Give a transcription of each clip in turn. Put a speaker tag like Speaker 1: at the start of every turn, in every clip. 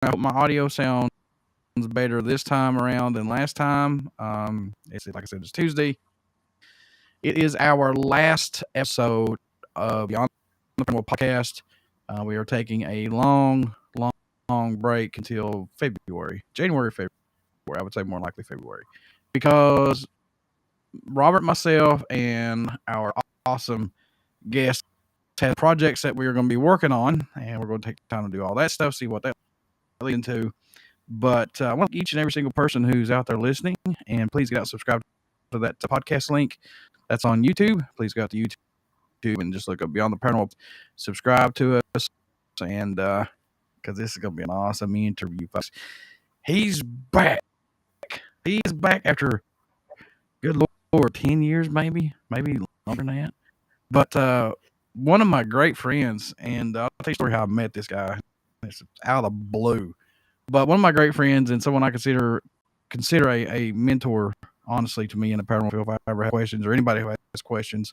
Speaker 1: I hope my audio sounds better this time around than last time. Like I said, it's Tuesday. It is our last episode of Beyond the Paranormal podcast. We are taking a long break until January, February. I would say more likely February, because Robert, myself, and our awesome guests have projects that we are going to be working on, and we're going to take time to do all that stuff, see what that leads into. But I want each and every single person who's out there listening, and please get out and subscribe to that podcast link that's on YouTube. Please go out to YouTube and just look up Beyond the Paranormal. Subscribe to us, and because this is going to be an awesome interview, folks. He's back. He is back after, good Lord, 10 years, maybe longer than that. But one of my great friends, and I'll tell you a story how I met this guy. It's out of the blue. But one of my great friends and someone I consider a mentor, honestly, to me in the paranormal field. If I ever have questions, or anybody who has questions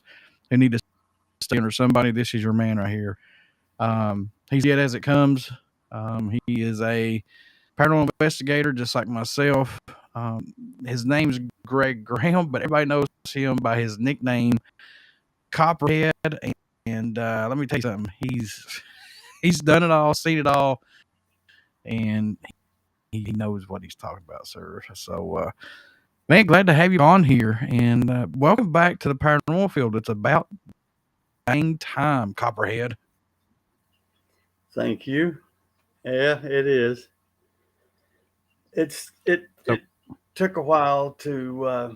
Speaker 1: who need to stay under somebody, this is your man right here. He's yet as it comes. He is a paranormal investigator, just like myself. His name's Greg Graham, but everybody knows him by his nickname, Copperhead. And let me tell you something. He's done it all, seen it all, and he knows what he's talking about, sir. So, man, glad to have you on here, and welcome back to the paranormal field. It's about dang time, Copperhead.
Speaker 2: Thank you. Yeah, it is. It took a while to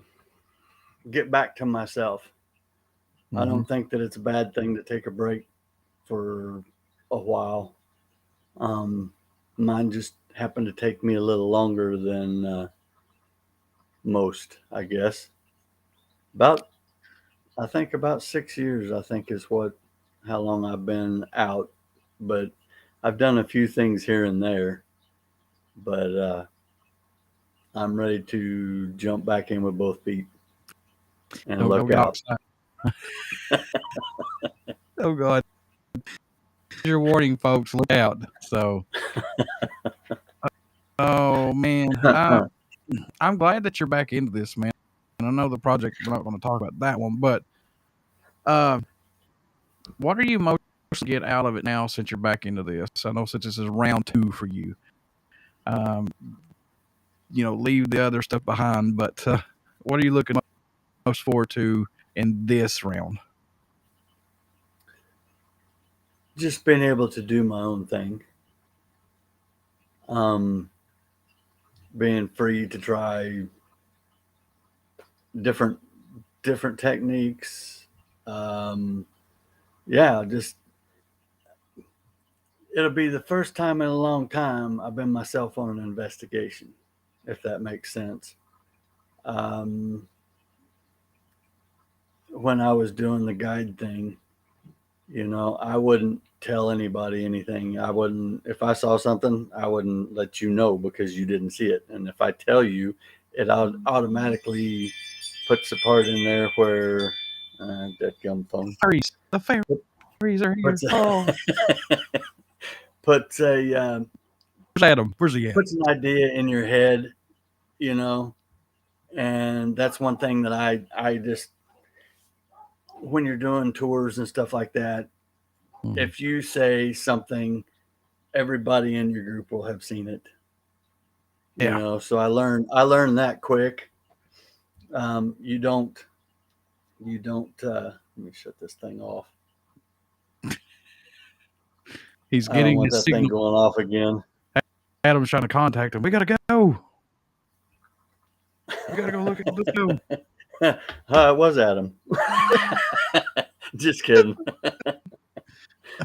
Speaker 2: get back to myself. Mm-hmm. I don't think that it's a bad thing to take a break for a while. Mine just happened to take me a little longer than most, I guess. I think about 6 years, I think is how long I've been out. But I've done a few things here and there. But I'm ready to jump back in with both feet and look out.
Speaker 1: Oh, God. Your warning, folks, look out. So, oh, man. I'm glad that you're back into this, man. And I know the project, we're not going to talk about that one, but what are you most get out of it now since you're back into this? I know since this is round 2 for you. Leave the other stuff behind, but what are you looking most forward to in this round?
Speaker 2: Just being able to do my own thing. Being free to try different techniques. Just it'll be the first time in a long time I've been myself on an investigation, if that makes sense. When I was doing the guide thing, I wouldn't tell anybody anything. If I saw something, I wouldn't let you know because you didn't see it. And if I tell you, it automatically puts a part in there where that gum phone.
Speaker 1: The fairies are here.
Speaker 2: Puts a
Speaker 1: where's Adam? Where's he at?
Speaker 2: Puts an idea in your head, and that's one thing that I just, when you're doing tours and stuff like that, if you say something, everybody in your group will have seen it. So I learned that quick. You don't let me shut this thing off.
Speaker 1: He's getting
Speaker 2: his signal. Thing going off again.
Speaker 1: Adam's trying to contact him. We gotta go. We gotta go look at this. Go.
Speaker 2: It was Adam. Just kidding.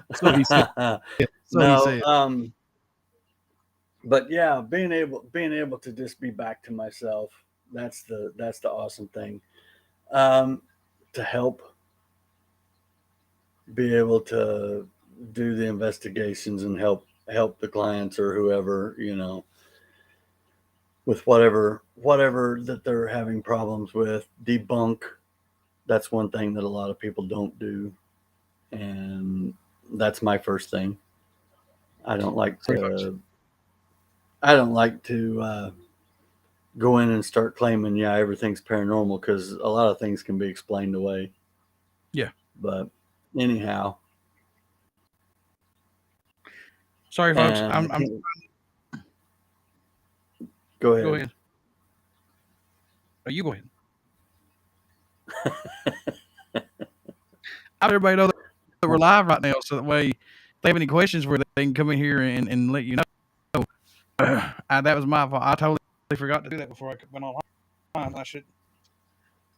Speaker 1: That's what he said.
Speaker 2: But yeah, being able to just be back to myself, that's the awesome thing. To help be able to do the investigations and help the clients or whoever, with whatever that they're having problems with. Debunk. That's one thing that a lot of people don't do, and that's my first thing. I don't like to I don't like to go in and start claiming, yeah, everything's paranormal because a lot of things can be explained away.
Speaker 1: Yeah.
Speaker 2: But anyhow,
Speaker 1: Sorry, folks.
Speaker 2: and I
Speaker 1: I'm
Speaker 2: can't go
Speaker 1: go
Speaker 2: ahead.
Speaker 1: ahead. Oh, you go ahead. I want everybody know that we're live right now, so that way, if they have any questions, where they can come in here and let you know. That was my fault. I totally forgot to do that before I went online. I should.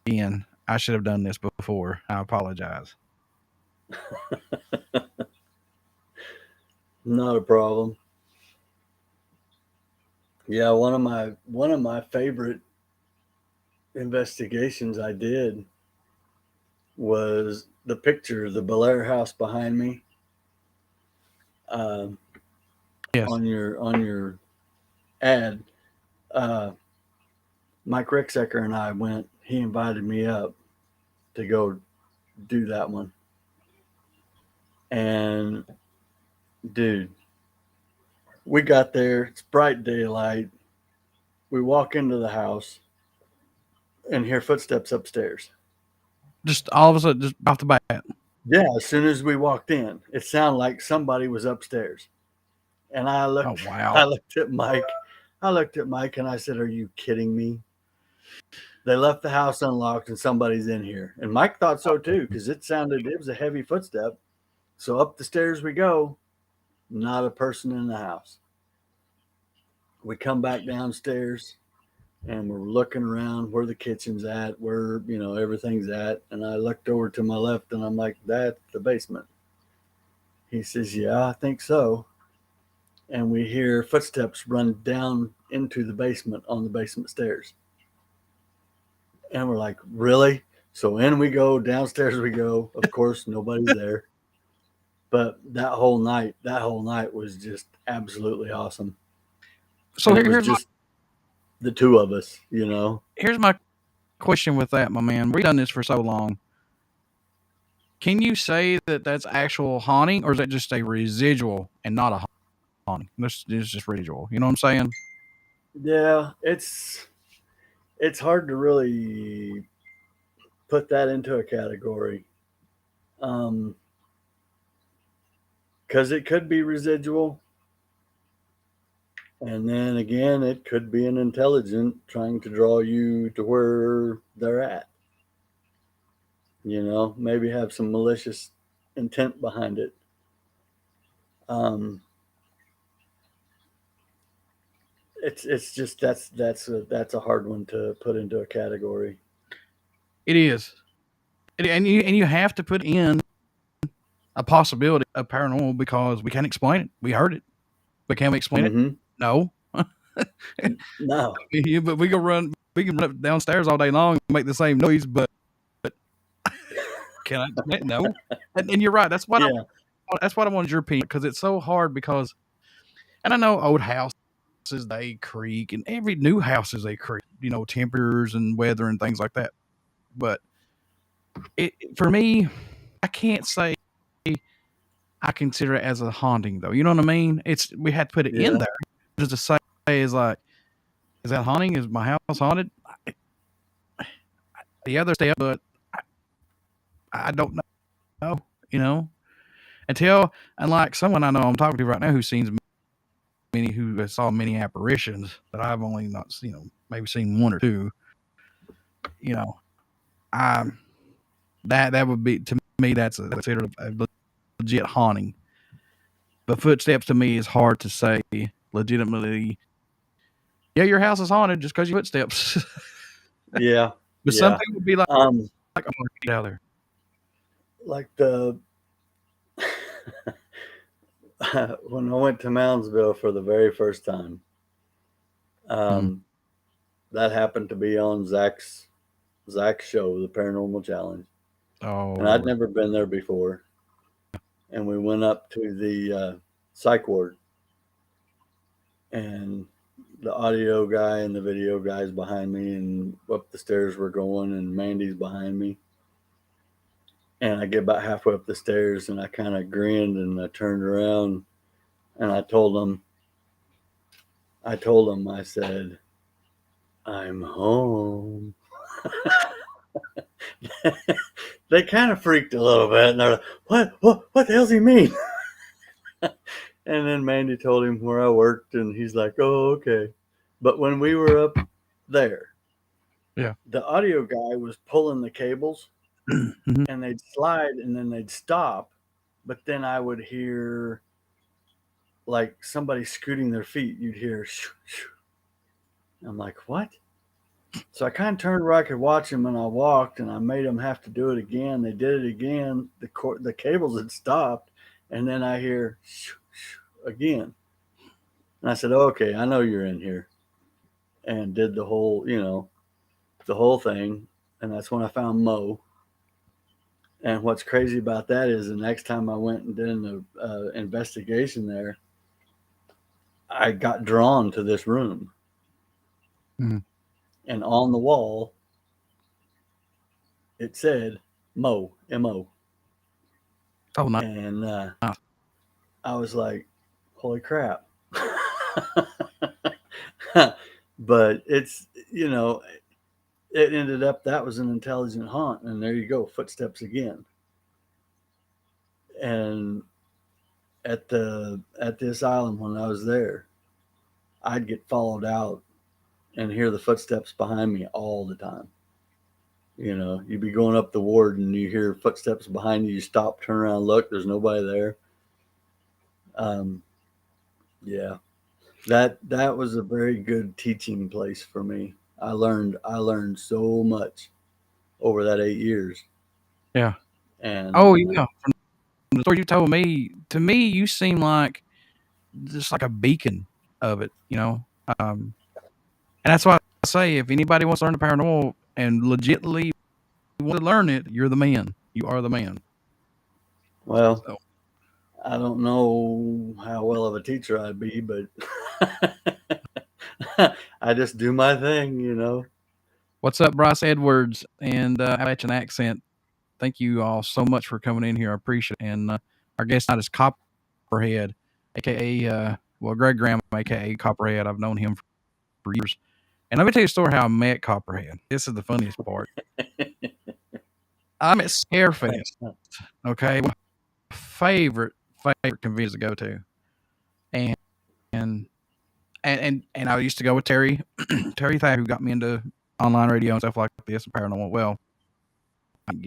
Speaker 1: Again, I should have done this before. I apologize.
Speaker 2: Not a problem. Yeah, one of my favorite investigations I did was the picture, the Belair house behind me. Um,
Speaker 1: Yes.
Speaker 2: on your ad, uh, Mike Ricksecker and I went. He invited me up to go do that one, and dude, we got there. It's bright daylight. We walk into the house and hear footsteps upstairs.
Speaker 1: Just all of a sudden, just off the bat.
Speaker 2: Yeah, as soon as we walked in, it sounded like somebody was upstairs. And
Speaker 1: Oh
Speaker 2: I
Speaker 1: wow.
Speaker 2: looked at Mike. I looked at Mike and I said, "Are you kidding me? They left the house unlocked and somebody's in here." And Mike thought so too because it was a heavy footstep. So up the stairs we go, not a person in the house. We come back downstairs and we're looking around where the kitchen's at, where, everything's at. And I looked over to my left and I'm like, "That's the basement." He says, "Yeah, I think so." And we hear footsteps run down into the basement on the basement stairs. And we're like, "Really?" So in we go, downstairs we go. Of course, nobody's there. But that whole night was just absolutely awesome.
Speaker 1: So
Speaker 2: And it was
Speaker 1: here's
Speaker 2: just the two of us.
Speaker 1: here's my question with that, my man. We've done this for so long. Can you say that that's actual haunting, or is that just a residual and not a haunting? This is just residual. You know what I'm saying?
Speaker 2: Yeah, it's hard to really put that into a category. Um, because it could be residual, and then again, it could be an intelligent trying to draw you to where they're at. Maybe have some malicious intent behind it. Um, it's just that's a hard one to put into a category.
Speaker 1: It is, and you have to put in a possibility of paranormal because we can't explain it. We heard it, but can we explain it?
Speaker 2: Mm-hmm.
Speaker 1: No.
Speaker 2: No.
Speaker 1: But we can run downstairs all day long and make the same noise, but can I explain it? No. And you're right.
Speaker 2: Yeah.
Speaker 1: That's what I wanted your opinion, because it's so hard because, and I know old houses, they creak, and every new house is a creak, temperatures and weather and things like that. But for me, I can't say I consider it as a haunting, though. You know what I mean? We had to put it in
Speaker 2: Yeah.
Speaker 1: there just to say, is like, is that haunting? Is my house haunted? The other step, but I don't know, you know, until, unlike someone I know I'm talking to right now who has saw many apparitions that I've only not, maybe seen one or two, you know, I that would be, to me, that's considered a legit haunting. But footsteps to me is hard to say legitimately. Yeah, your house is haunted just because you footsteps.
Speaker 2: Yeah.
Speaker 1: But some
Speaker 2: Yeah.
Speaker 1: people would be like,
Speaker 2: Um,
Speaker 1: I'm gonna get out of there.
Speaker 2: like the when I went to Moundsville for the very first time,
Speaker 1: Mm.
Speaker 2: um, that happened to be on Zach's show, the Paranormal Challenge,
Speaker 1: Oh
Speaker 2: and I'd
Speaker 1: Lord.
Speaker 2: never been there before. And we went up to the psych ward, and the audio guy and the video guys behind me, and up the stairs we're going, and Mandy's behind me. And I get about halfway up the stairs, and I kind of grinned, and I turned around, and I told them, I told them, I said, I'm home. They kind of freaked a little bit, and they're like, what the hell does he mean? And then Mandy told him where I worked, and he's like, oh, okay. But when we were up there,
Speaker 1: Yeah.
Speaker 2: the audio guy was pulling the cables,
Speaker 1: Mhm.
Speaker 2: and they'd slide, and then they'd stop. But then I would hear like somebody scooting their feet. You'd hear, shoo, shoo. I'm like, what? So I kind of turned where I could watch them, and I walked, and I made them have to do it again. They did it again. The cables had stopped, and then I hear shoo, shoo, again. And I said, okay, I know you're in here, and did the whole, the whole thing. And that's when I found Mo. And what's crazy about that is the next time I went and did an investigation there, I got drawn to this room.
Speaker 1: Mhm.
Speaker 2: And on the wall, it said Mo, M-O.
Speaker 1: Oh, nice.
Speaker 2: And I was like, holy crap. But it's, it ended up that was an intelligent haunt. And there you go, footsteps again. And at this island when I was there, I'd get followed out and hear the footsteps behind me all the time. You'd be going up the ward and you hear footsteps behind you. You stop, turn around, look. There's nobody there. Yeah, that was a very good teaching place for me. I learned so much over that 8 years.
Speaker 1: Yeah.
Speaker 2: And
Speaker 1: Oh, yeah. From the story you told me, to me, you seem like just like a beacon of it, And that's why I say if anybody wants to learn the paranormal and legitimately want to learn it, you're the man. You are the man.
Speaker 2: well,
Speaker 1: So,
Speaker 2: I don't know how well of a teacher I'd be, but I just do my thing.
Speaker 1: what's up, Bryce Edwards and Appalachian accent? Thank you all so much for coming in here. I appreciate it. And our guest tonight is Copperhead, aka Greg Graham, aka Copperhead. I've known him for years. And let me tell you a story how I met Copperhead. This is the funniest part. I'm at Scarefest. Okay, one of my favorite conventions to go to, and and and I used to go with Terry Terry Thad, who got me into online radio and stuff like this and paranormal. Well,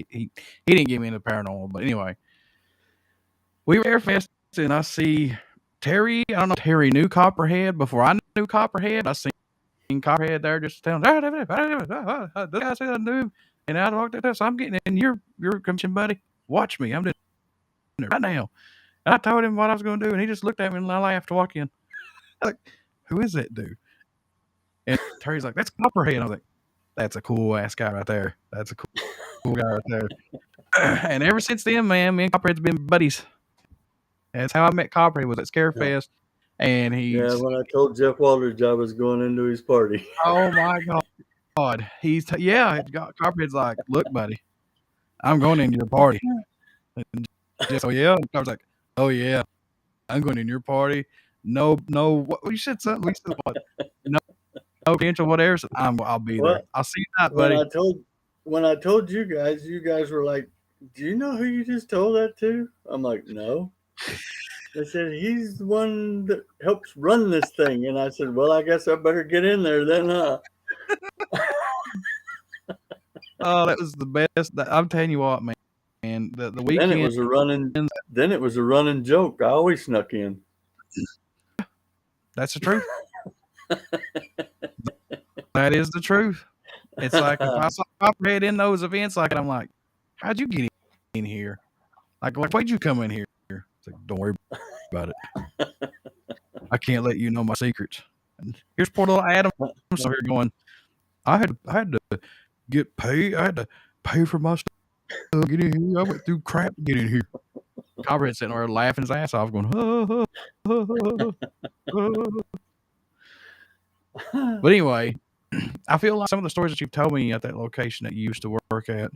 Speaker 1: he didn't get me into paranormal, but anyway, we were at Scarefest, and I see Terry. I don't know if Terry knew Copperhead before I knew Copperhead. I seen Copperhead there just telling, the guy said I knew him, and I walked up there, so I'm getting in your commission, buddy. Watch me, I'm doing it right now. And I told him what I was going to do, and he just looked at me and I laughed to walk in. Like, who is that dude? And Terry's like, that's Copperhead. And I was like, that's a cool ass guy right there. That's a cool guy right there. And ever since then, man, me and Copperhead's been buddies. That's how I met Copperhead, was at Scarefest. And
Speaker 2: Yeah,
Speaker 1: he's,
Speaker 2: when I told Jeff Waldridge I was going into his party.
Speaker 1: oh my God. Copperhead's like, look, buddy, I'm going into your party. And just, oh yeah. And I was like, oh yeah, I'm going in your party. No, what you said something. We said what? No potential whatever. So I'll be
Speaker 2: Well,
Speaker 1: there. I'll see you tonight,
Speaker 2: when
Speaker 1: buddy.
Speaker 2: I told you guys were like, "Do you know who you just told that to?" I'm like, "No." They said he's the one that helps run this thing, and I said, "Well, I guess I better get in there then, huh?"
Speaker 1: Oh, that was the best. I'm telling you what, man. And the
Speaker 2: Then
Speaker 1: weekend.
Speaker 2: it was a running joke. I always snuck in.
Speaker 1: That's the truth. That is the truth. It's like if I saw Copperhead in those events, like I'm like, how'd you get in here? Like why'd you come in here? It's like, don't worry about it. I can't let you know my secrets. And here's poor little Adam so here going, I had to get paid. I had to pay for my stuff to get in here. I went through crap to get in here. Copperhead sitting there laughing his ass off, going, But anyway, I feel like some of the stories that you've told me at that location that you used to work at,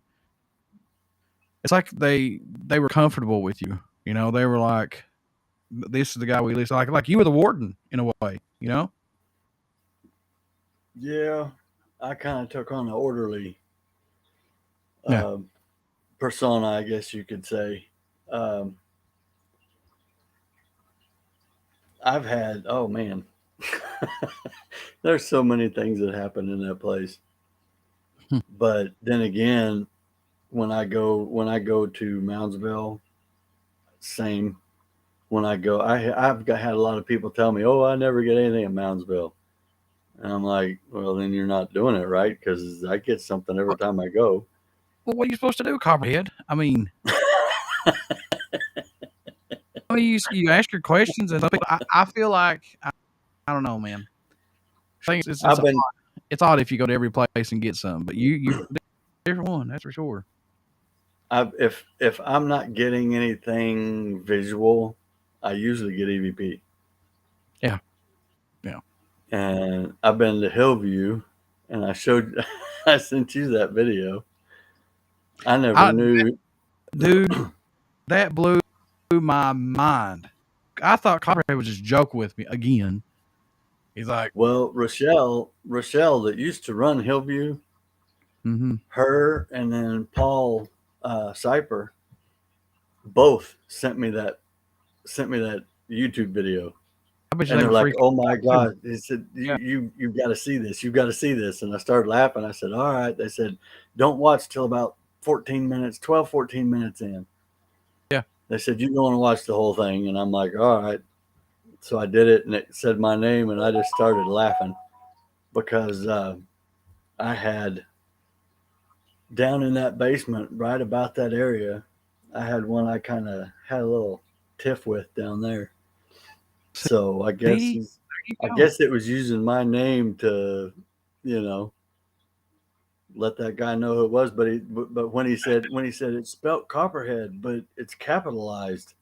Speaker 1: it's like they were comfortable with you. They were like, this is the guy we listen like you were the warden in a way,
Speaker 2: Yeah, I kind of took on an orderly
Speaker 1: Yeah.
Speaker 2: uh, persona, I guess you could say. Um, I've had, oh man, there's so many things that happen in that place.
Speaker 1: Hmm.
Speaker 2: But then again, when I go to Moundsville, same. When I go, had a lot of people tell me, "Oh, I never get anything in Moundsville," and I'm like, "Well, then you're not doing it right because I get something every
Speaker 1: Well,
Speaker 2: time I go."
Speaker 1: what are you supposed to do, Copperhead? You ask your questions, and some people, I feel like I don't know, man. I think
Speaker 2: I've been
Speaker 1: it's odd if you go to every place and get some, but you're a different one, that's for sure.
Speaker 2: if I'm not getting anything visual, I usually get EVP.
Speaker 1: Yeah, yeah.
Speaker 2: And I've been to Hillview, and I showed, I sent you that video. I never
Speaker 1: I
Speaker 2: knew.
Speaker 1: Dude, that blew my mind. I thought Copperhead was just joking with me again. He's like,
Speaker 2: Well, Rochelle that used to run Hillview,
Speaker 1: mm-hmm.
Speaker 2: her and then Paul Cyper both sent me that YouTube video,
Speaker 1: I bet you
Speaker 2: and
Speaker 1: they
Speaker 2: they're
Speaker 1: were
Speaker 2: like,
Speaker 1: freaking
Speaker 2: "Oh my
Speaker 1: out too.
Speaker 2: God!" He said,
Speaker 1: Yeah.
Speaker 2: "You've got to see this. You've got to see this." And I started laughing. I said, "All right." They said, "Don't watch till about 14 minutes, 12, 14 minutes in."
Speaker 1: Yeah.
Speaker 2: They said, "You don't want to watch the whole thing," and I'm like, "All right." So I did it, and it said my name, and I just started laughing because I had down in that basement, right about that area, I had one I kind of had a little tiff with down there. So
Speaker 1: See, there you
Speaker 2: I
Speaker 1: go.
Speaker 2: guess it was using my name to, you know, let that guy know who it was. But when he said it's spelt Copperhead, but it's capitalized,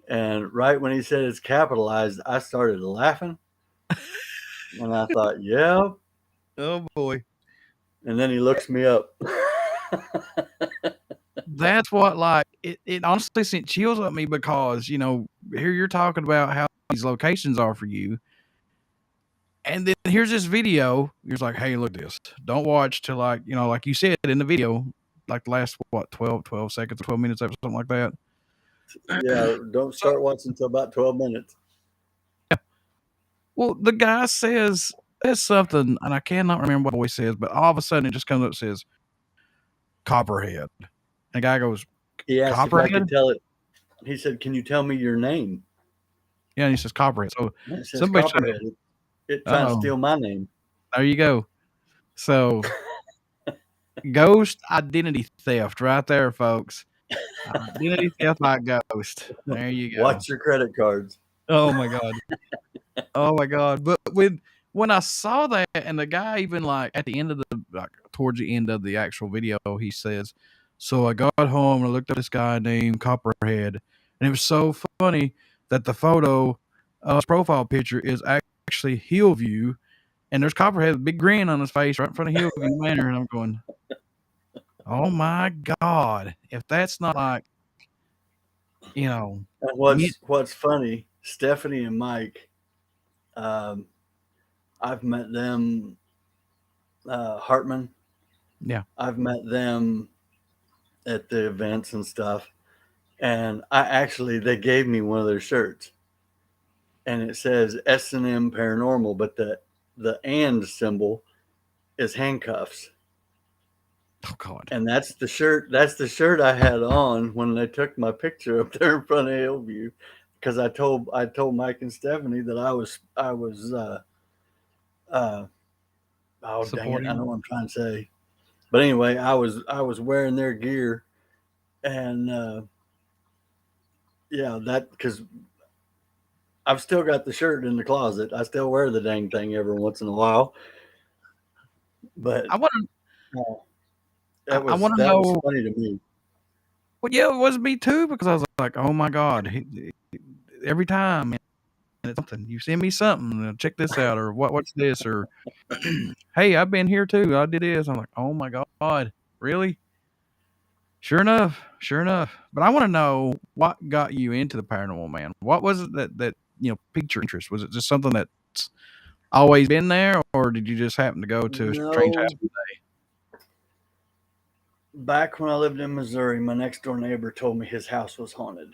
Speaker 2: and right when he said it's capitalized, I started laughing, and I thought, yeah.
Speaker 1: Oh boy.
Speaker 2: And then he looks me up.
Speaker 1: That's what like it honestly sent chills up me because, here you're talking about how these locations are for you. And then here's this video. You're like, hey, look at this. Don't watch till like you said in the video, like the last what, 12 seconds or 12 minutes or something like that.
Speaker 2: Yeah, don't
Speaker 1: So
Speaker 2: start watching until about 12 minutes.
Speaker 1: well, the guy says something, and I cannot remember what the voice says, but all of a sudden it just comes up and says Copperhead. And the guy goes,
Speaker 2: He asked if I could
Speaker 1: Copperhead?
Speaker 2: tell it. He said, "Can you tell me your name?"
Speaker 1: Yeah, and he says Copperhead. So
Speaker 2: And it says
Speaker 1: somebody said,
Speaker 2: Copperhead. It trying to
Speaker 1: oh,
Speaker 2: steal my name.
Speaker 1: there you go. So ghost identity theft right there, folks. Identity theft by ghost. There you go.
Speaker 2: Watch your credit cards.
Speaker 1: Oh my god. Oh my god. But when I saw that, and the guy even like at the end of towards the end of the actual video, he says, "So I got home and I looked up this guy named Copperhead, and it was so funny that the photo, his profile picture is actually Hillview, and there's Copperhead, with a big grin on his face right in front of Hillview Manor." And I'm going, "Oh my god! If that's not like, you know,
Speaker 2: And
Speaker 1: me,
Speaker 2: what's funny, Stephanie and Mike, um, I've met them, Hartman.
Speaker 1: yeah,
Speaker 2: I've met them at the events and stuff. And they gave me one of their shirts, and it says S&M Paranormal, but the and symbol is handcuffs.
Speaker 1: oh god,
Speaker 2: And that's the shirt. That's the shirt I had on when they took my picture up there in front of Hillview, because I told Mike and Stephanie that I was uh, oh dang it, I
Speaker 1: supporting."
Speaker 2: know what I'm trying to say. But anyway, I was wearing their gear, and yeah, that because I've still got the shirt in the closet. I still wear the dang thing every once in a while. But
Speaker 1: I want to.
Speaker 2: uh,
Speaker 1: I,
Speaker 2: that
Speaker 1: I
Speaker 2: was
Speaker 1: want to
Speaker 2: that was
Speaker 1: know.
Speaker 2: funny to me.
Speaker 1: Well, yeah, it was me too because I was like, "Oh my god!" Every time, man, it's something you send me something. Check this out, or what's this, or hey, I've been here too. I did this. I'm like, "Oh my god, really?" Sure enough, sure enough. But I want to know what got you into the paranormal, man. What was it that piqued your interest? Was it just something that's always been there, or did you just happen to go to a strange house
Speaker 2: No,
Speaker 1: one day?
Speaker 2: back when I lived in Missouri, my next door neighbor told me his house was haunted.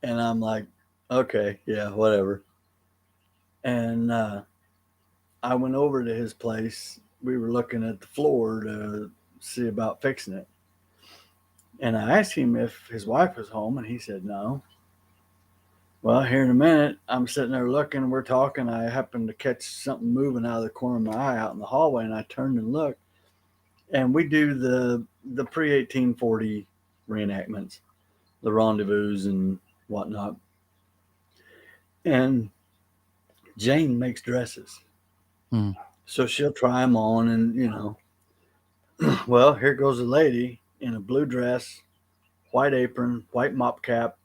Speaker 2: And I'm like, okay, yeah, whatever. And I went over to his place. We were looking at the floor to see about fixing it. And I asked him if his wife was home, and he said no. Well, here in a minute, I'm sitting there looking, we're talking. I happened to catch something moving out of the corner of my eye out in the hallway, and I turned and looked. And we do the pre 1840 reenactments, the rendezvous and whatnot. And Jane makes dresses.
Speaker 1: Hmm.
Speaker 2: So she'll try them on, and well, here goes a lady in a blue dress, white apron, white mop cap.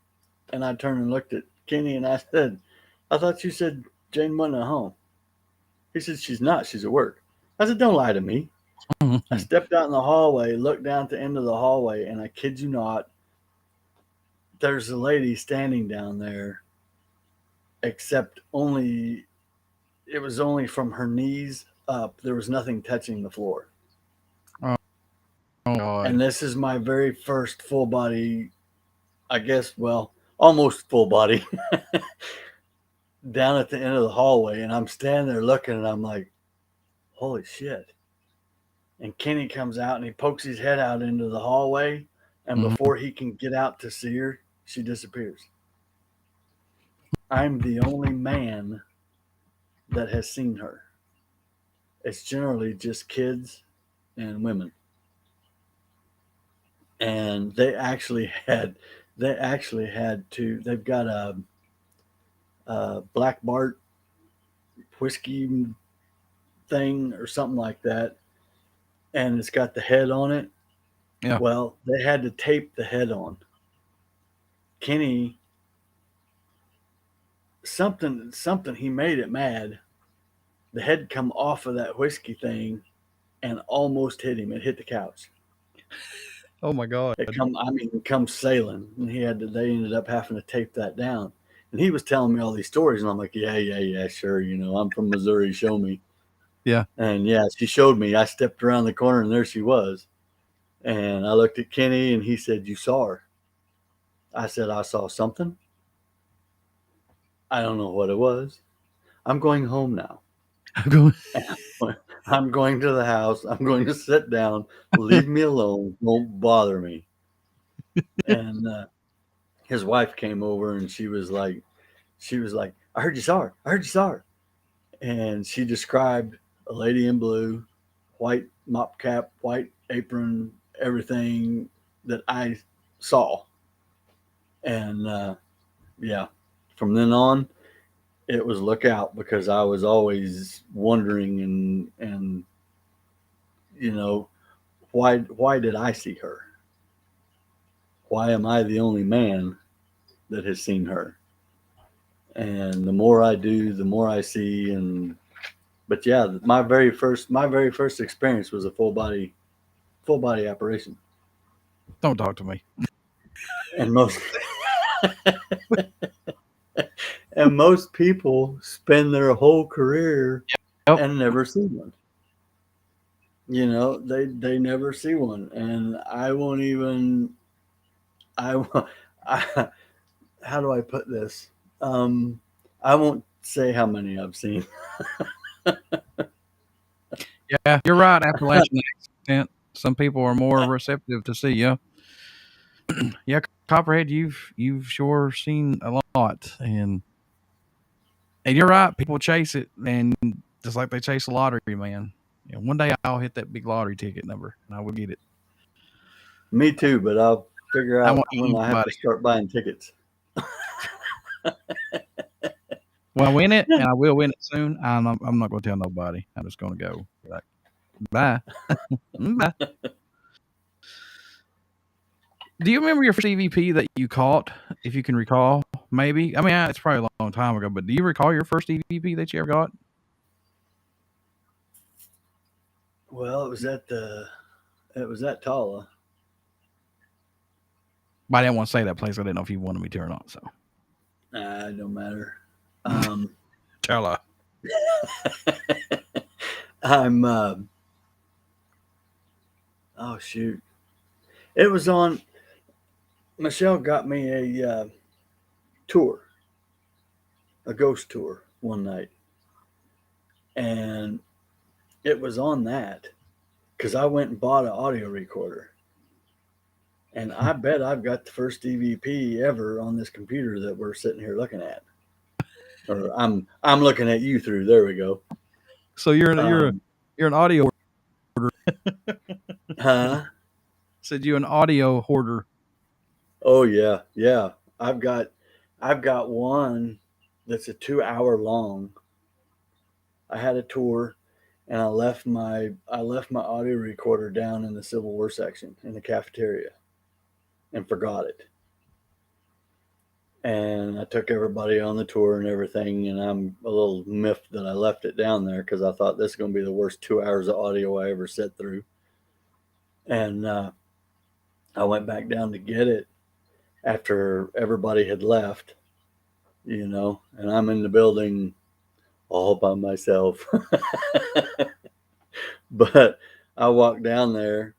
Speaker 2: And I turned and looked at Kenny and I said, I thought you said Jane wasn't at home. He said, she's not. She's at work. I said, don't lie to me. I stepped out in the hallway, looked down at the end of the hallway, and I kid you not, there's a lady standing down there, except only, it was only from her knees up. There was nothing touching the floor.
Speaker 1: Oh, God.
Speaker 2: And this is my very first full body, I guess, well, almost full body down at the end of the hallway. And I'm standing there looking, and I'm like, holy shit. And Kenny comes out and he pokes his head out into the hallway. And
Speaker 1: Mhm.
Speaker 2: before he can get out to see her, she disappears. I'm the only man that has seen her. It's generally just kids and women. And they actually had to, they've got a Black Bart whiskey thing or something like that, and it's got the head on it.
Speaker 1: Yeah.
Speaker 2: Well, they had to tape the head on. Kenny, something he made it mad. The head come off of that whiskey thing and almost hit him. It hit the couch.
Speaker 1: Oh my God.
Speaker 2: It comes sailing, and they ended up having to tape that down. And he was telling me all these stories, and I'm like, yeah, yeah, yeah, sure. I'm from Missouri. Show me.
Speaker 1: Yeah.
Speaker 2: And yeah, she showed me. I stepped around the corner, and there she was. And I looked at Kenny, and he said, "You saw her." I said, "I saw something. I don't know what it was. I'm going home now.
Speaker 1: I'm going.
Speaker 2: I'm going to the house. I'm going to sit down. Leave me alone. Don't bother me." And his wife came over, and she was like, "I heard you saw her. I heard you saw her." And she described a lady in blue, white mop cap, white apron, everything that I saw. And yeah, from then on, it was look out, because I was always wondering, and you know why did I see her? Why am I the only man that has seen her? And the more I do, the more I see. And but yeah, my very first experience was a full body apparition.
Speaker 1: Don't talk to me.
Speaker 2: And most and most people spend their whole career
Speaker 1: Yep.
Speaker 2: and never see one. They never see one, and I won't even. I, I how do I put this? Um, I won't say how many I've seen.
Speaker 1: Yeah, you're right. Appalachian accent. Some people are more receptive to see you. Yeah, Copperhead, you've sure seen a lot, and you're right. People chase it, and just like they chase the lottery, man. One day I'll hit that big lottery ticket number, and I will get it.
Speaker 2: Me too, but I'll figure
Speaker 1: I
Speaker 2: out
Speaker 1: want
Speaker 2: when I have to
Speaker 1: anybody.
Speaker 2: start buying tickets.
Speaker 1: When I win it, and I will win it soon, I'm not going to tell nobody. I'm just going to go like, bye, bye. Do you remember your first EVP that you caught, if you can recall? Maybe. I mean, it's probably a long time ago, but do you recall your first EVP that you ever got?
Speaker 2: Well, it was at Tala.
Speaker 1: But I didn't want to say that place. I didn't know if you wanted me to or not. So
Speaker 2: It don't matter. Um,
Speaker 1: Tell her.
Speaker 2: I'm oh shoot. It was on Michelle got me a tour, a ghost tour one night. And it was on that because I went and bought an audio recorder. And I bet I've got the first DVP ever on this computer that we're sitting here looking at. Or I'm looking at you through. There we go.
Speaker 1: So you're an audio
Speaker 2: Huh?
Speaker 1: said you an audio hoarder.
Speaker 2: Oh yeah, yeah. I've got one that's a 2 hour long. I had a tour and I left my audio recorder down in the Civil War section in the cafeteria and forgot it. And I took everybody on the tour and everything, and I'm a little miffed that I left it down there because I thought this is going to be the worst 2 hours of audio I ever sit through. And I went back down to get it after everybody had left, and I'm in the building all by myself. But I walked down there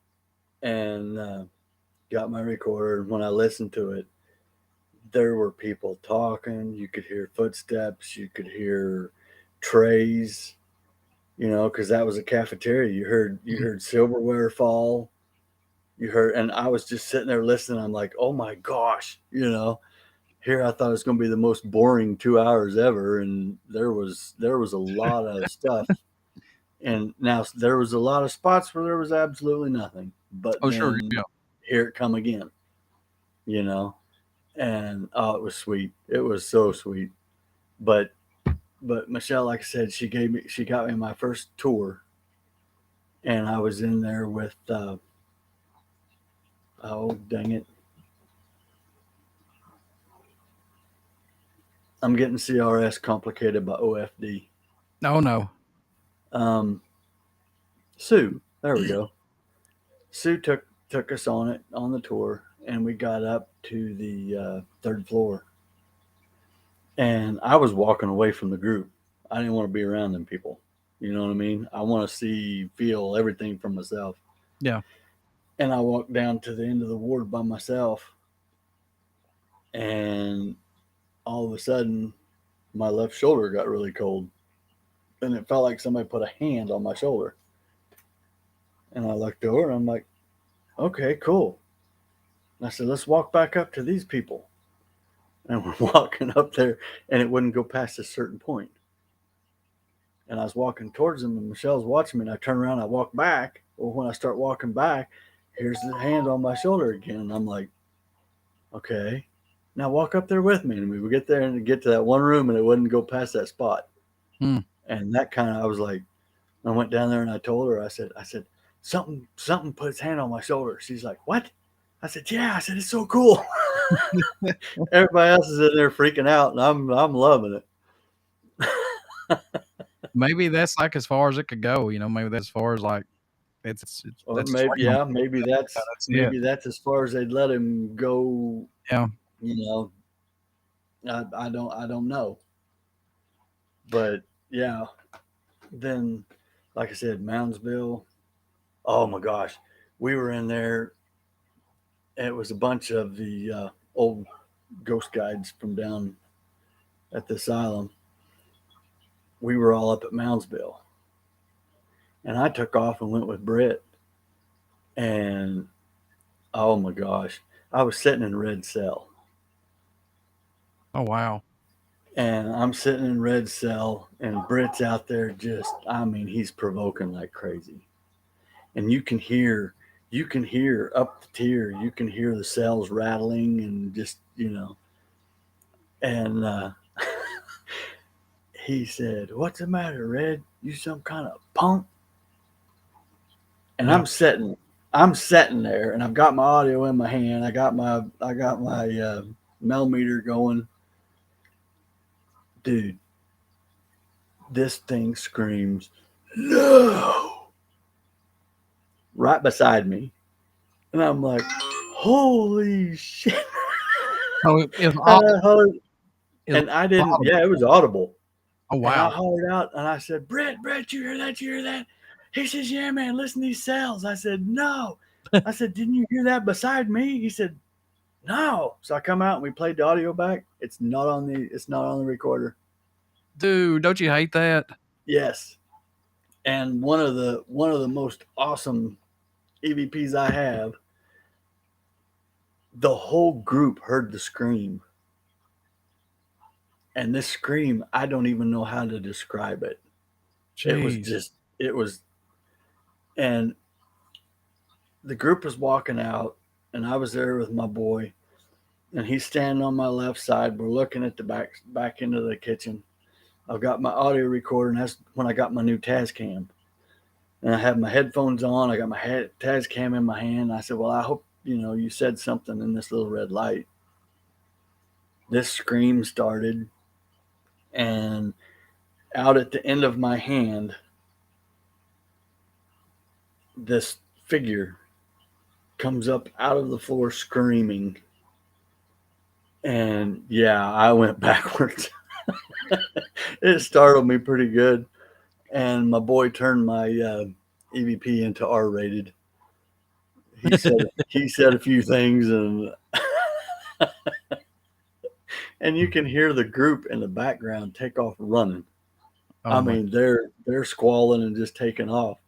Speaker 2: and got my recorder, and when I listened to it, there were people talking. You could hear footsteps. You could hear trays, because that was a cafeteria. You heard silverware fall. You heard, and I was just sitting there listening. I'm like, oh my gosh, Here I thought it was going to be the most boring 2 hours ever, and there was a lot of stuff. And now there was a lot of spots where there was absolutely nothing. But
Speaker 1: Oh, sure.
Speaker 2: then
Speaker 1: Yeah.
Speaker 2: here it come again, and oh, it was sweet. It was so sweet. But Michelle, like I said, she got me my first tour, and I was in there with oh dang it, I'm getting CRS complicated by OFD.
Speaker 1: Oh no.
Speaker 2: Sue, there we go. Sue took us on the tour, and we got up to the third floor, and I was walking away from the group. I didn't want to be around them people. You know what I mean? I want to feel everything for myself.
Speaker 1: Yeah.
Speaker 2: And I walked down to the end of the ward by myself, and all of a sudden, my left shoulder got really cold, and it felt like somebody put a hand on my shoulder. And I looked over, and I'm like, okay, cool. And I said, let's walk back up to these people. And we're walking up there, and it wouldn't go past a certain point. And I was walking towards them, and Michelle's watching me, and I turn around, I walk back. Well, when I start walking back, here's the hand on my shoulder again. And I'm like, okay, now walk up there with me. And we would get there and get to that one room, and it wouldn't go past that spot. And that kind of, I was like, I went down there and I told her, I said, something put its hand on my shoulder. She's like, what? I said, yeah. I said, it's so cool. Everybody else is in there freaking out, and I'm loving it.
Speaker 1: Maybe that's like as far as it could go. Maybe that's as far as like it's
Speaker 2: or maybe
Speaker 1: it.
Speaker 2: that's as far as they'd let him go.
Speaker 1: Yeah.
Speaker 2: I don't know, but yeah. Then, like I said, Moundsville. Oh my gosh, we were in there. And it was a bunch of the old ghost guides from down at the asylum. We were all up at Moundsville, and I took off and went with Britt. And oh my gosh, I was sitting in Red Cell.
Speaker 1: Oh wow.
Speaker 2: And I'm sitting in Red Cell, and Britt's out there he's provoking like crazy. And you can hear up the tier, you can hear the cells rattling and just, And he said, what's the matter, Red? You some kind of punk? And yeah. I'm sitting there, and I've got my audio in my hand. I got my millimeter going. Dude, this thing screams, no, right beside me. And I'm like, holy shit.
Speaker 1: Oh, it's audible.
Speaker 2: And I didn't, yeah, it was audible.
Speaker 1: Oh
Speaker 2: And I
Speaker 1: wow.
Speaker 2: hollered out and I said, Brett, you hear that? You hear that? He says, yeah, man, listen to these cells. I said, no. I said, didn't you hear that beside me? He said, no. So I come out and we played the audio back. It's not on the recorder.
Speaker 1: Dude, don't you hate that?
Speaker 2: Yes. And one of the most awesome EVPs I have, the whole group heard the scream. And this scream, I don't even know how to describe it. It was
Speaker 1: Jeez.
Speaker 2: just, it was, and the group was walking out, and I was there with my boy, and he's standing on my left side. We're looking at the back into the kitchen. I've got my audio recorder, and that's when I got my new Tascam. And I have my headphones on. I got my Tascam in my hand. I said, "Well, I hope you said something in this little red light." This scream started, and out at the end of my hand, this figure comes up out of the floor screaming. And yeah, I went backwards. It startled me pretty good. And my boy turned my EVP into R-rated. He said a few things, and you can hear the group in the background take off running. I
Speaker 1: Oh my.
Speaker 2: mean, they're squalling and just taking off.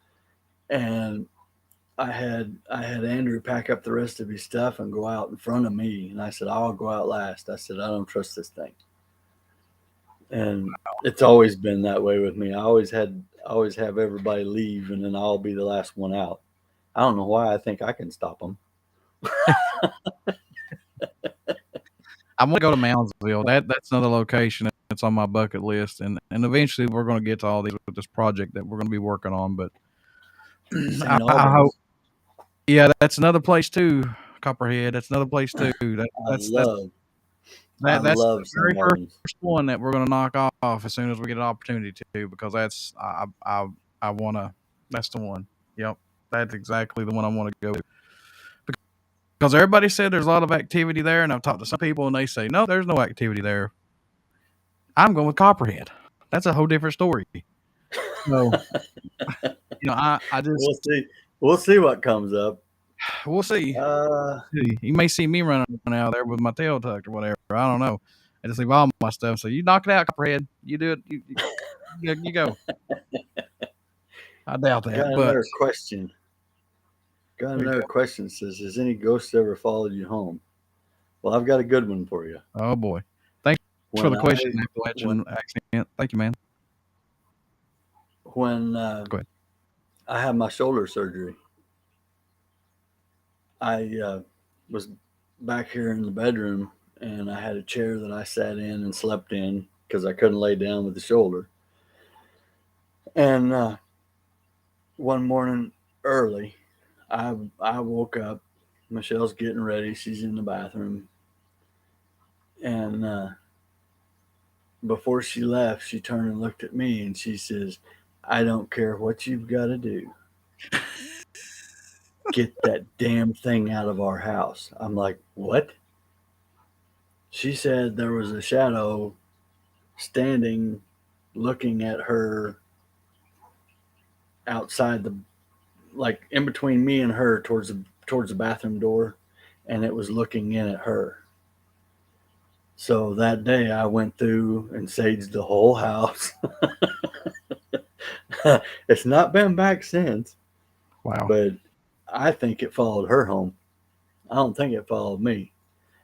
Speaker 2: And I had Andrew pack up the rest of his stuff and go out in front of me. And I said, I'll go out last. I said, I don't trust this thing. And it's always been that way with me. I always have everybody leave, and then I'll be the last one out. I don't know why I think I can stop them.
Speaker 1: I'm gonna go to Moundsville. That's another location that's on my bucket list, and eventually we're gonna get to all these with this project that we're gonna be working on. But I,
Speaker 2: St.
Speaker 1: I hope,
Speaker 2: Albans,
Speaker 1: yeah, that's another place too. Copperhead, that's another place too. That
Speaker 2: I
Speaker 1: that's that's
Speaker 2: love I
Speaker 1: that's the
Speaker 2: love
Speaker 1: very
Speaker 2: St. Albans.
Speaker 1: first one that we're gonna knock off as soon as we get an opportunity to, because that's I wanna that's the one. Yep, that's exactly the one I want to go to. Because everybody said there's a lot of activity there, and I've talked to some people, and they say no, there's no activity there. I'm going with Copperhead. That's a whole different story. So, I
Speaker 2: We'll
Speaker 1: just
Speaker 2: see. We'll see what comes up.
Speaker 1: we'll see.
Speaker 2: Uh,
Speaker 1: You may see me running out there with my tail tucked or whatever. I don't know. I just leave all my stuff. So you knock it out, Copperhead. You do it. You go. I doubt
Speaker 2: got
Speaker 1: that, but
Speaker 2: another question. Got
Speaker 1: there you
Speaker 2: another
Speaker 1: go.
Speaker 2: question. Says, has any ghost ever followed you home? Well, I've got a good one for you.
Speaker 1: Oh boy. Thanks for
Speaker 2: When
Speaker 1: the question,
Speaker 2: I when
Speaker 1: Appalachian accent. Thank you, man.
Speaker 2: when
Speaker 1: Go ahead.
Speaker 2: I had my shoulder surgery, I was back here in the bedroom, and I had a chair that I sat in and slept in because I couldn't lay down with the shoulder. And one morning early, I woke up. Michelle's getting ready. She's in the bathroom, and before she left, she turned and looked at me, and she says, "I don't care what you've got to do. Get that damn thing out of our house." I'm like, "What?" She said there was a shadow standing looking at her outside the, like in between me and her towards the bathroom door, and it was looking in at her. So that day I went through and saged the whole house. It's not been back since,
Speaker 1: Wow.
Speaker 2: but I think it followed her home. I don't think it followed me.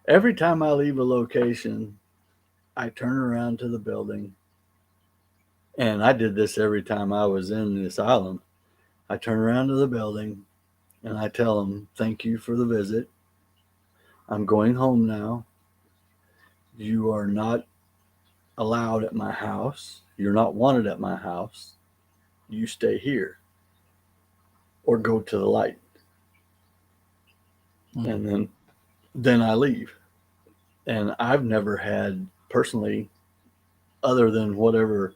Speaker 2: Every time I leave a location, I turn around to the building, and I did this every time I was in the asylum. I turn around to the building and I tell them, "Thank you for the visit. I'm going home now. You are not allowed at my house. You're not wanted at my house. You stay here or go to the light."
Speaker 1: Mm.
Speaker 2: And then I leave. And I've never had personally, other than whatever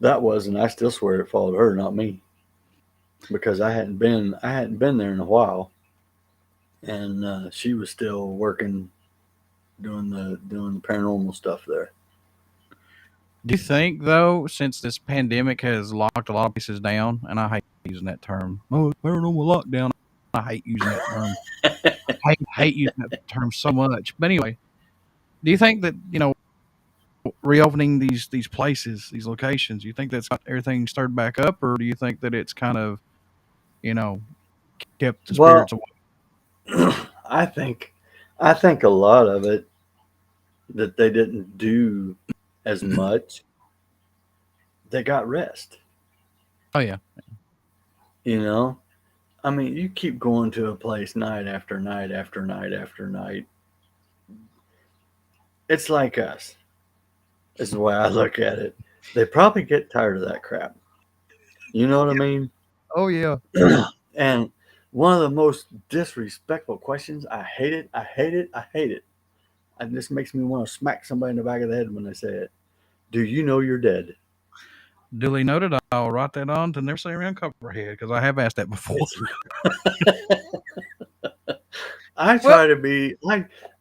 Speaker 2: that was, and I still swear it followed her, not me, because I hadn't been there in a while, and she was still working, doing the paranormal stuff there.
Speaker 1: Do you think though, since this pandemic has locked a lot of places down, and I hate using that term, oh, it's paranormal lockdown. I hate using that term. I hate using that term so much. But anyway, do you think that reopening these places, these locations, you think that's got everything started back up, or do you think that it's kind of you know kept the spirits
Speaker 2: Well,
Speaker 1: away?
Speaker 2: I think I think a lot of it that they didn't do as much. They got rest.
Speaker 1: Oh yeah,
Speaker 2: You know, I mean, you keep going to a place night after night after night after night. It's like us. Is the way I look at it. They probably get tired of that crap. You know what I mean?
Speaker 1: oh yeah.
Speaker 2: And one of the most disrespectful questions. I hate it. I hate it. I hate it. It just makes me want to smack somebody in the back of the head when they say it. Do you know you're dead?
Speaker 1: Duly noted. I'll write that on to never say around Copperhead because I have asked that before.
Speaker 2: It's, I
Speaker 1: Well,
Speaker 2: try to be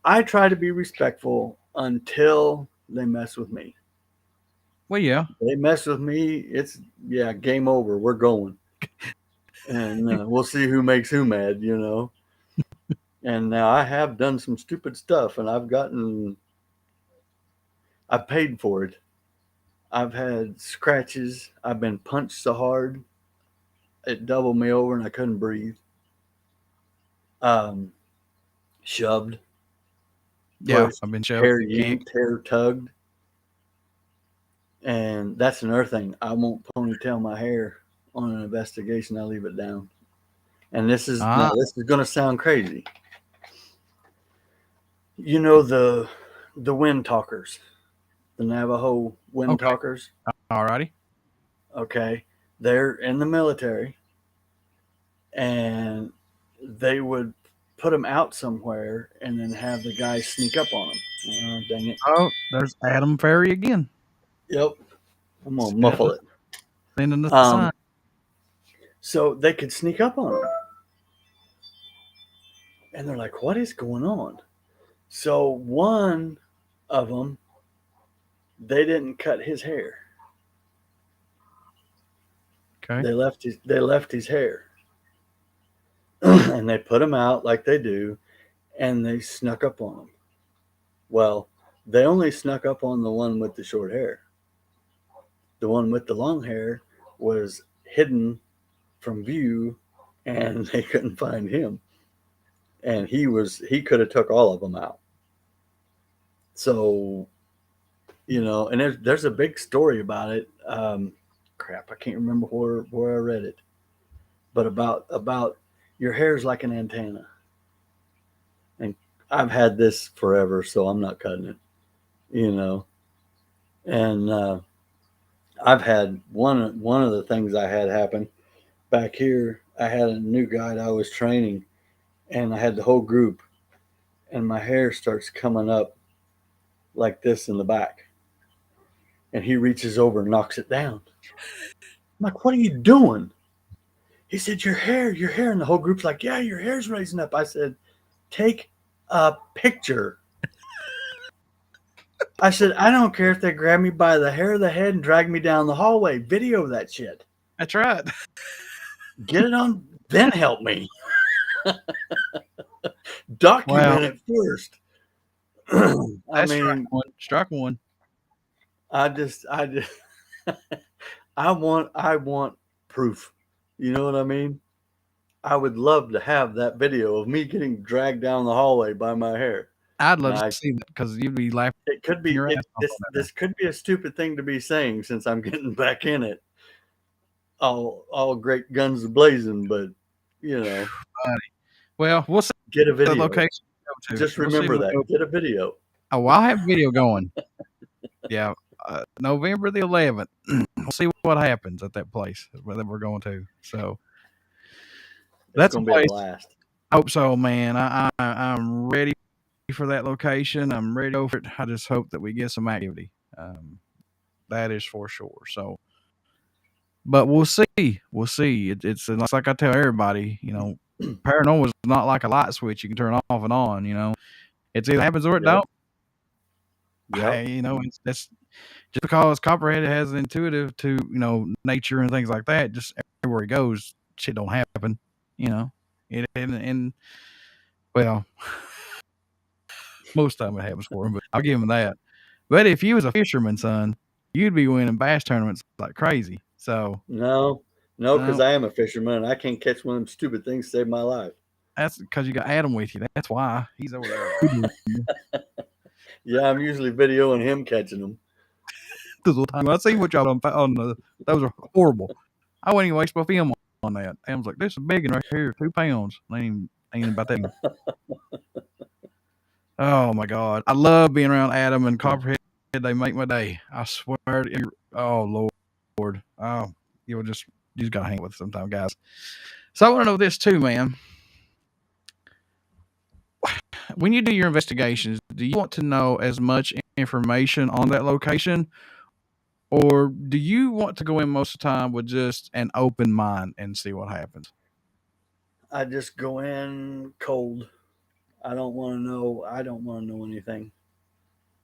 Speaker 2: I try to be respectful until they mess with me.
Speaker 1: well, yeah.
Speaker 2: They mess with me, it's yeah, game over. We're going, and we'll see who makes who mad. You know. And now I have done some stupid stuff, and I've paid for it. I've had scratches. I've been punched so hard it doubled me over, and I couldn't breathe. Um, Shoved,
Speaker 1: Yeah,
Speaker 2: pushed,
Speaker 1: I've been shoved,
Speaker 2: hair
Speaker 1: kicked.
Speaker 2: yanked, hair tugged. And that's another thing. I won't ponytail my hair on an investigation. I leave it down. And
Speaker 1: Ah,
Speaker 2: this is going to sound crazy. You know the wind talkers, the Navajo wind
Speaker 1: okay.
Speaker 2: talkers.
Speaker 1: Alrighty.
Speaker 2: Okay, they're in the military, and they would put them out somewhere and then have the guys sneak up on them. Oh, dang it!
Speaker 1: Oh, there's Adam Ferry again.
Speaker 2: Yep, I'm gonna
Speaker 1: Sending
Speaker 2: muffle
Speaker 1: us,
Speaker 2: it.
Speaker 1: sending us a sign.
Speaker 2: Um, so they could sneak up on them, and they're like, "What is going on?" So one of them, they didn't cut his hair.
Speaker 1: Okay.
Speaker 2: They left his hair, and they put him out like they do, and they snuck up on him. Well, they only snuck up on the one with the short hair. The one with the long hair was hidden from view, and they couldn't find him. And he could have took all of them out. So and there's a big story about it. Crap, I can't remember where I read it, but about your hair's like an antenna, and I've had this forever, so I'm not cutting it. You know, and I've had one of the things I had happen back here. I had a new guide I was training, and I had the whole group, and my hair starts coming up like this in the back, and he reaches over and knocks it down. I'm like, "What are you doing?" He said, your hair." And the whole group's like, "Yeah, your hair's raising up." I said, "Take a picture." I said, "I don't care if they grab me by the hair of the head and drag me down the hallway. Video that shit.
Speaker 1: That's right.
Speaker 2: Get it on, then help me.
Speaker 1: Wow,
Speaker 2: Document it first." I
Speaker 1: that's strike
Speaker 2: mean,
Speaker 1: one. Strike one.
Speaker 2: I just, I want proof. You know what I mean? I would love to have that video of me getting dragged down the hallway by my hair.
Speaker 1: I'd
Speaker 2: And
Speaker 1: love to see that because you'd be laughing
Speaker 2: it could be
Speaker 1: your ass
Speaker 2: it
Speaker 1: off on that.
Speaker 2: this could be a stupid thing to be saying since I'm getting back in it. All great guns blazing, but you know,
Speaker 1: Buddy. Well, we'll see
Speaker 2: get a
Speaker 1: the
Speaker 2: video.
Speaker 1: location we go to.
Speaker 2: Just
Speaker 1: We'll see
Speaker 2: remember
Speaker 1: what we go.
Speaker 2: that. Get a video.
Speaker 1: Oh, I'll have video going. Yeah, November the 11th. We'll see what happens at that place that we're going to. So
Speaker 2: It's
Speaker 1: that's a
Speaker 2: gonna be a
Speaker 1: place.
Speaker 2: blast.
Speaker 1: I hope so, man. I'm ready for that location. I'm ready to go for it. I just hope that we get some activity. That is for sure. So, but we'll see. We'll see. It's like I tell everybody. Paranormal is not like a light switch you can turn off and on. It's either happens or it
Speaker 2: Yep.
Speaker 1: don't.
Speaker 2: Yep.
Speaker 1: It's that's just because Copperhead has an intuitive to nature and things like that, just everywhere he goes, shit don't happen. You know, and well, most of the time it happens for him, but I'll give him that. But if you was a fisherman, son, you'd be winning bass tournaments like crazy. So
Speaker 2: No, no, because
Speaker 1: no,
Speaker 2: I am a fisherman and I can't catch one of them stupid things to save my life.
Speaker 1: that's because you got Adam with you. That's why he's over there.
Speaker 2: Yeah, I'm usually videoing him catching them.
Speaker 1: I see what y'all on the. Those are horrible. I wouldn't even waste my film on that. Adam's like, this is big one right here, 2 pounds. Ain't about that. Oh my god, I love being around Adam and Copperhead. They make my day. I swear. Oh Lord. Oh, you just gotta hang with it sometime, guys. So I want to know this too, man. When you do your investigations, do you want to know as much information on that location, or do you want to go in most of the time with just an open mind and see what happens?
Speaker 2: I just go in cold. I don't want to know. I don't want to know anything.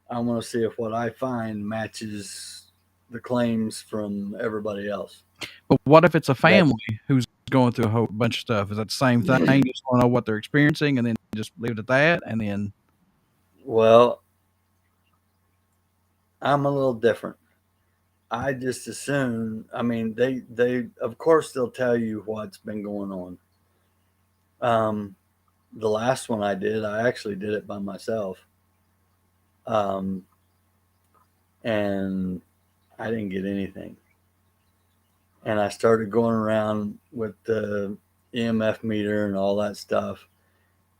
Speaker 2: I want to see if what I find matches the claims from everybody else.
Speaker 1: But what if it's a
Speaker 2: That's
Speaker 1: family who's going through a whole bunch of stuff? Is that the same thing? You just want to know what they're experiencing and then just leave it at that? And then,
Speaker 2: well, I'm a little different. I just assume. I mean, they of course they'll tell you what's been going on. Um, the last one I did, I actually did it by myself, um, and I didn't get anything. And I started going around with the EMF meter and all that stuff,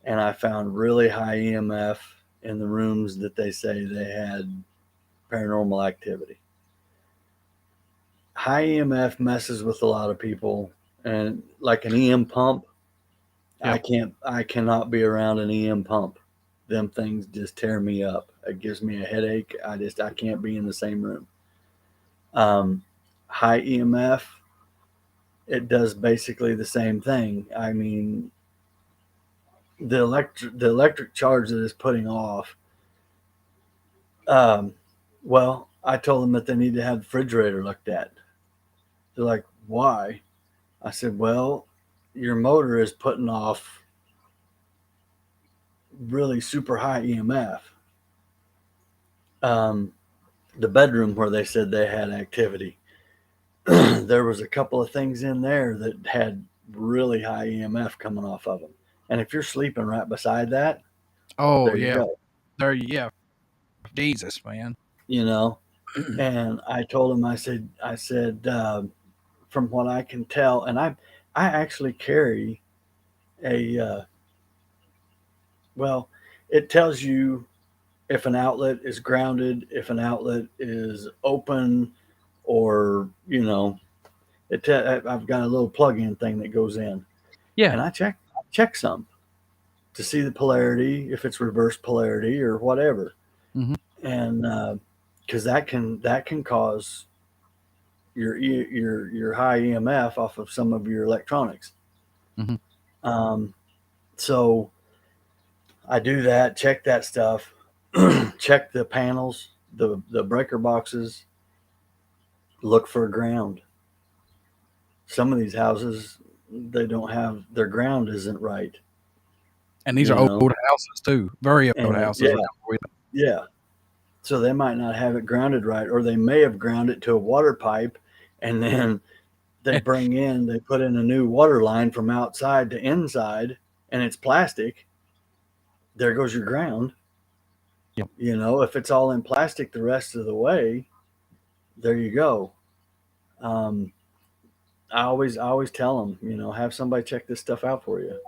Speaker 2: and I found really high EMF in the rooms that they say they had paranormal activity. High EMF messes with a lot of people, and like an EM pump,
Speaker 1: yep.
Speaker 2: I cannot be around an EM pump. Them things just tear me up. It gives me a headache. I can't be in the same room. Um, High EMF, it does basically the same thing. I mean, the electric charge that it's putting off. Um, well, I told them that they need to have the refrigerator looked at. They're like, why? I said, well, your motor is putting off really super high EMF. Um, the bedroom where they said they had activity, there was a couple of things in there that had really high EMF coming off of them. And if you're sleeping right beside that,
Speaker 1: Oh,
Speaker 2: there you
Speaker 1: yeah.
Speaker 2: go.
Speaker 1: Yeah. Jesus, man.
Speaker 2: You know. And I told him, I said, from what I can tell, and I actually carry a, well, it tells you if an outlet is grounded, if an outlet is open, or I've got a little plug-in thing that goes in,
Speaker 1: Yeah.
Speaker 2: and I check some to see the polarity, if it's reverse polarity or whatever,
Speaker 1: Hmm.
Speaker 2: and because that can cause your high EMF off of some of your electronics.
Speaker 1: Hmm.
Speaker 2: Um, so I do that, check that stuff, check the panels, the breaker boxes, look for a ground. Some of these houses, they don't have, their ground isn't right,
Speaker 1: And these are
Speaker 2: you
Speaker 1: old
Speaker 2: know,
Speaker 1: houses, too. Very old
Speaker 2: and
Speaker 1: houses.
Speaker 2: yeah, yeah. So they might not have it grounded right, or they may have ground it to a water pipe, and then they put in a new water line from outside to inside, and it's plastic. There goes your ground.
Speaker 1: Yep.
Speaker 2: If it's all in plastic the rest of the way, there you go. Um, I always tell them, have somebody check this stuff out for you.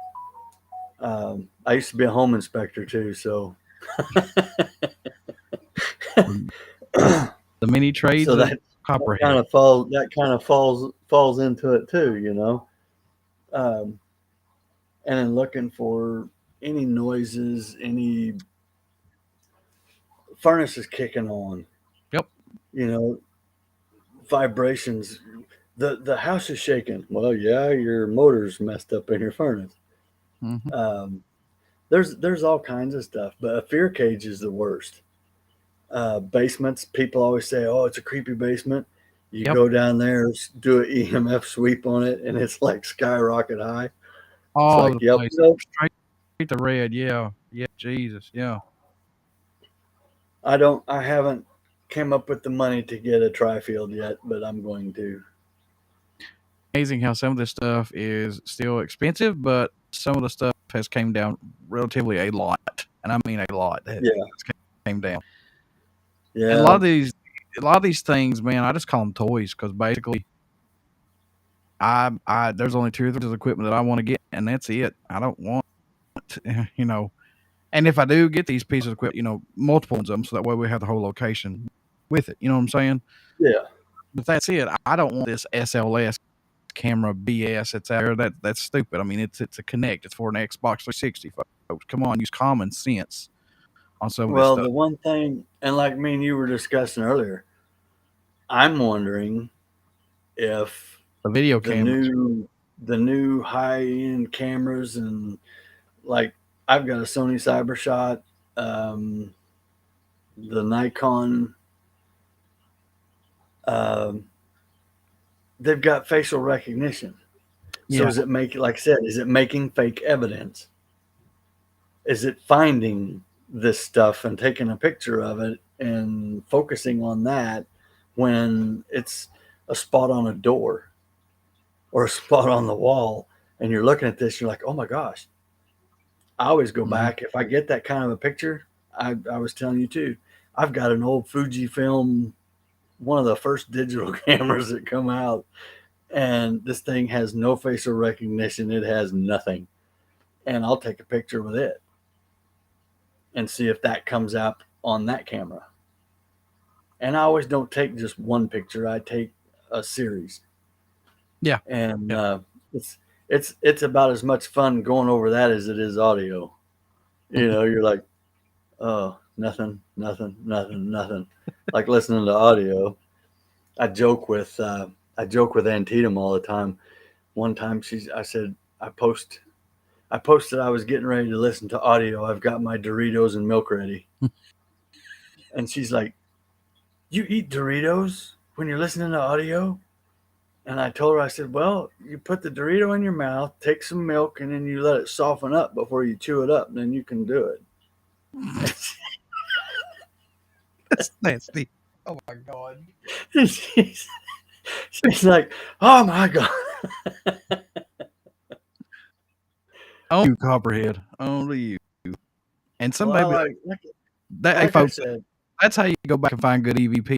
Speaker 2: I used to be a home inspector too, so
Speaker 1: The many
Speaker 2: so
Speaker 1: trades of
Speaker 2: that
Speaker 1: Copperhead.
Speaker 2: kind of falls into it too. Um, and then looking for any noises, any furnaces kicking on,
Speaker 1: Yep.
Speaker 2: you know, vibrations. The house is shaking. Well, yeah, your motor's messed up in your furnace.
Speaker 1: Hmm.
Speaker 2: Um, there's all kinds of stuff, but a fear cage is the worst. basements. People always say, "Oh, it's a creepy basement." You
Speaker 1: Yep.
Speaker 2: go down there, do an EMF sweep on it, and it's like skyrocket high. It's
Speaker 1: All over
Speaker 2: like,
Speaker 1: the
Speaker 2: yep,
Speaker 1: place.
Speaker 2: nope.
Speaker 1: Straight to red. Yeah. Yeah. Jesus. Yeah.
Speaker 2: I haven't came up with the money to get a tri-field yet, but I'm going to.
Speaker 1: Amazing how some of this stuff is still expensive, but some of the stuff has came down relatively a lot, and I mean a lot. That
Speaker 2: Yeah,
Speaker 1: came down, and
Speaker 2: yeah.
Speaker 1: a lot of these things, man, I just call them toys because basically, I there's only two or three pieces of equipment that I want to get, and that's it. I don't want, you know, and if I do get these pieces of equipment, multiple ones of them, so that way we have the whole location with it. You know what I'm saying?
Speaker 2: Yeah.
Speaker 1: But that's it. I don't want this SLS camera BS that's out there. That's stupid. I mean, it's a Connect. It's for an Xbox 360, folks. Come on, use common sense on some of this
Speaker 2: Well,
Speaker 1: stuff.
Speaker 2: the one thing, and like me and you were discussing earlier, I'm wondering if
Speaker 1: The video
Speaker 2: the
Speaker 1: cameras.
Speaker 2: new high end cameras and like I've got a Sony CyberShot, um, the Nikon, um, they've got facial recognition. So
Speaker 1: Yeah.
Speaker 2: is it making, like I said, is it making fake evidence? Is it finding this stuff and taking a picture of it and focusing on that when it's a spot on a door or a spot on the wall and you're looking at this, you're like, oh my gosh. I always go
Speaker 1: Mm-hmm.
Speaker 2: back if I get that kind of a picture. I was telling you too, I've got an old Fujifilm, one of the first digital cameras that come out, and this thing has no facial recognition. It has nothing. And I'll take a picture with it and see if that comes up on that camera. And I always don't take just one picture. I take a series.
Speaker 1: Yeah.
Speaker 2: And
Speaker 1: Yeah.
Speaker 2: it's about as much fun going over that as it is audio. You're like, oh, nothing, nothing, nothing, nothing. Like listening to audio. I joke with Antietam all the time. One time I said I posted I was getting ready to listen to audio. I've got my Doritos and milk ready. And she's like, "You eat Doritos when you're listening to audio?" And I told her, I said, "Well, you put the Dorito in your mouth, take some milk, and then you let it soften up before you chew it up, and then you can do it."
Speaker 1: That's nasty. Oh my god.
Speaker 2: She's like, "Oh my god."
Speaker 1: Only you, Copperhead. Only you. And some
Speaker 2: Well,
Speaker 1: baby hey
Speaker 2: like I
Speaker 1: folks,
Speaker 2: said,
Speaker 1: that's how you go back and find good EVPs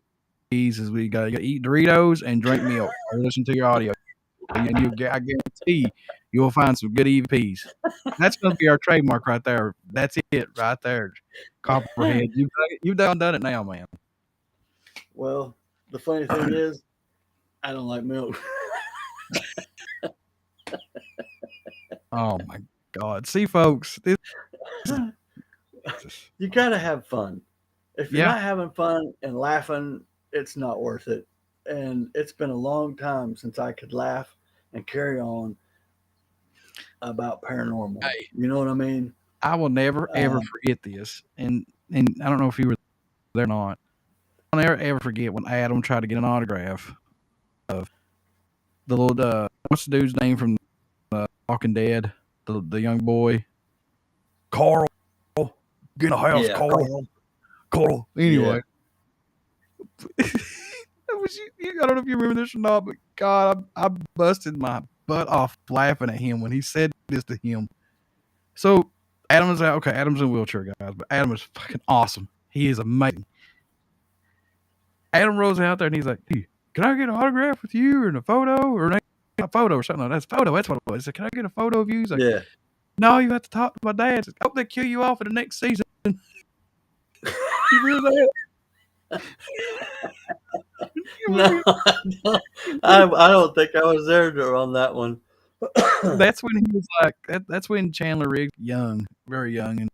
Speaker 1: is we gotta eat Doritos and drink milk or listen to your audio. And I guarantee you'll find some good EVPs. That's gonna be our trademark right there. That's it right there. Copperhead. You've done it now, man.
Speaker 2: well, the funny thing is, I don't like milk.
Speaker 1: Oh my god. See folks, this
Speaker 2: You gotta have fun. If you're
Speaker 1: yeah.
Speaker 2: not having fun and laughing, it's not worth it. And it's been a long time since I could laugh and carry on about paranormal.
Speaker 1: Hey,
Speaker 2: You know what I mean?
Speaker 1: I will never ever
Speaker 2: Um,
Speaker 1: forget this. And I don't know if you were there or not. I'll never ever forget when Adam tried to get an autograph of the little what's the dude's name from Walking Dead? The young boy. Carl. Get in the house,
Speaker 2: yeah,
Speaker 1: Carl.
Speaker 2: Carl.
Speaker 1: Carl.
Speaker 2: Yeah.
Speaker 1: Anyway. That was you. I don't know if you remember this or not, but God, I busted my butt off laughing at him when he said this to him. So Adam's out. Okay, Adam's in a wheelchair, guys, but Adam is fucking awesome. He is amazing. Adam rolls out there and he's like, "Hey, can I get an autograph with you or a photo or a photo or something like that? That's photo. That's what it was." He said, "Can I get a photo of you?" He's like,
Speaker 2: Yeah.
Speaker 1: "No, you have to talk to my dad." I hope they kill you off in the next season. You remember that?
Speaker 2: No, I don't think I was there on that one.
Speaker 1: That's when he was like, that's when Chandler Riggs, young, very young, and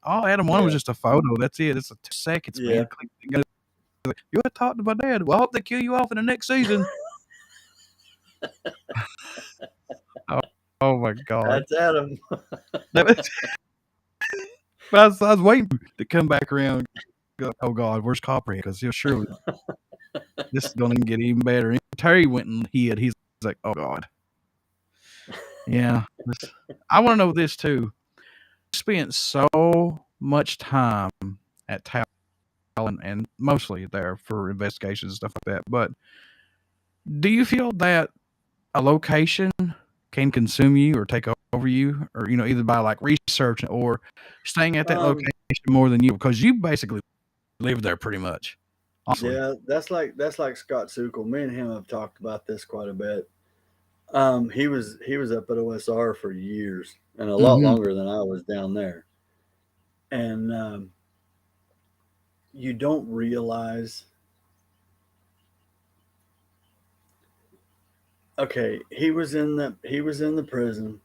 Speaker 1: all Adam wanted was
Speaker 2: Yeah.
Speaker 1: just a photo. That's it. It's 2 seconds,
Speaker 2: Yeah.
Speaker 1: man. You have to talk to my dad. Well, I hope they kill you off in the next season. Oh, oh my god!
Speaker 2: That's Adam.
Speaker 1: But I was waiting to come back around. oh God, where's Copperhead? Because he'll surely this is going to get even better. And Terry went and hid. He's like, oh God, yeah. I want to know this too. You spent so much time at Talon and mostly there for investigations and stuff like that. But do you feel that a location can consume you or take over you, or either by like researching or staying at that location more than you, because you basically live there pretty much. Honestly.
Speaker 2: Yeah, that's like Scott Sukkel. Me and him have talked about this quite a bit. He was up at OSR for years and a lot longer than I was down there. And you don't realize. Okay, he was in the prison.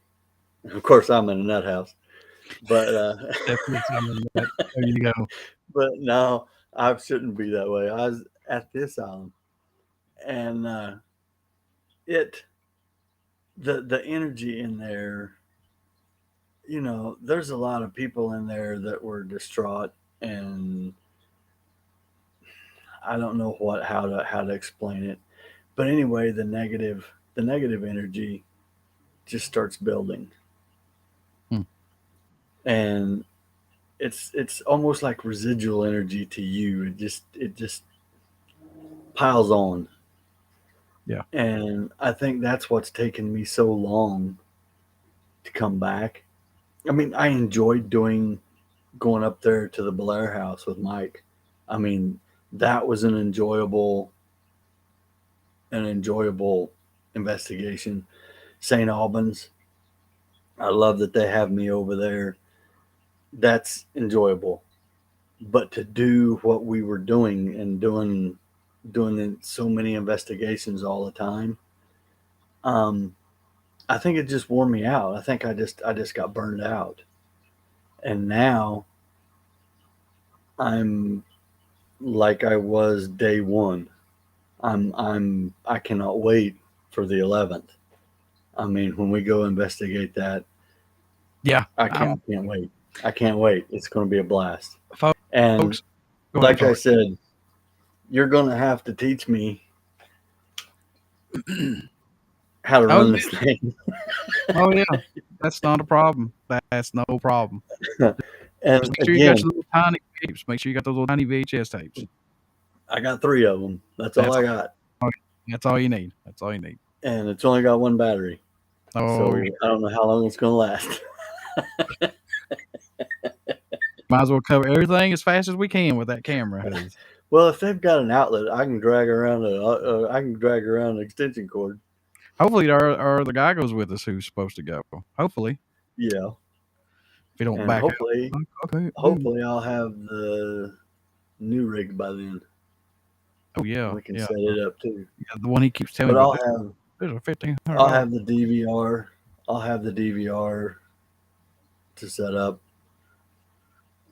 Speaker 2: Of course, I'm in a nut house, but
Speaker 1: Definitely something that, there you go.
Speaker 2: but no, I shouldn't be that way. I was at the asylum, and it the energy in there. There's a lot of people in there that were distraught, and I don't know how to explain it. But anyway, the negative energy just starts building, and it's almost like residual energy to you. It just piles on.
Speaker 1: Yeah.
Speaker 2: And I think that's what's taken me so long to come back. I mean, I enjoyed going up there to the Blair house with Mike. I mean, that was an enjoyable investigation. St. Albans, I love that they have me over there. That's enjoyable. But to do what we were doing and doing so many investigations all the time, I think it just wore me out. I think I just got burned out. And now I'm like I was day one. I cannot wait for the 11th. I mean, when we go investigate that,
Speaker 1: Yeah.
Speaker 2: I can't wait. I can't wait. It's going to be a blast.
Speaker 1: Folks,
Speaker 2: And like I said, you're going to have to teach me how to run this thing.
Speaker 1: Oh yeah, that's not a problem. That's no problem.
Speaker 2: And
Speaker 1: Just make sure you got your little tiny tapes. Make sure you got those little tiny VHS tapes.
Speaker 2: I got 3 of them. That's all I got.
Speaker 1: That's all you need. That's all you need.
Speaker 2: And it's only got 1 battery.
Speaker 1: Oh,
Speaker 2: So I don't know how long it's going to last.
Speaker 1: might as well cover everything as fast as we can with that camera.
Speaker 2: Well, if they've got an outlet, I can drag around an extension cord.
Speaker 1: Hopefully, the guy goes with us who's supposed to go. Hopefully.
Speaker 2: Yeah.
Speaker 1: If you don't
Speaker 2: And
Speaker 1: back
Speaker 2: hopefully,
Speaker 1: up. Okay.
Speaker 2: hopefully I'll have the new rig by then.
Speaker 1: Oh yeah.
Speaker 2: We can set it up too.
Speaker 1: Yeah, the one he keeps telling
Speaker 2: me.
Speaker 1: But there's a $1,500.
Speaker 2: I'll have the DVR. I'll have the DVR to set up,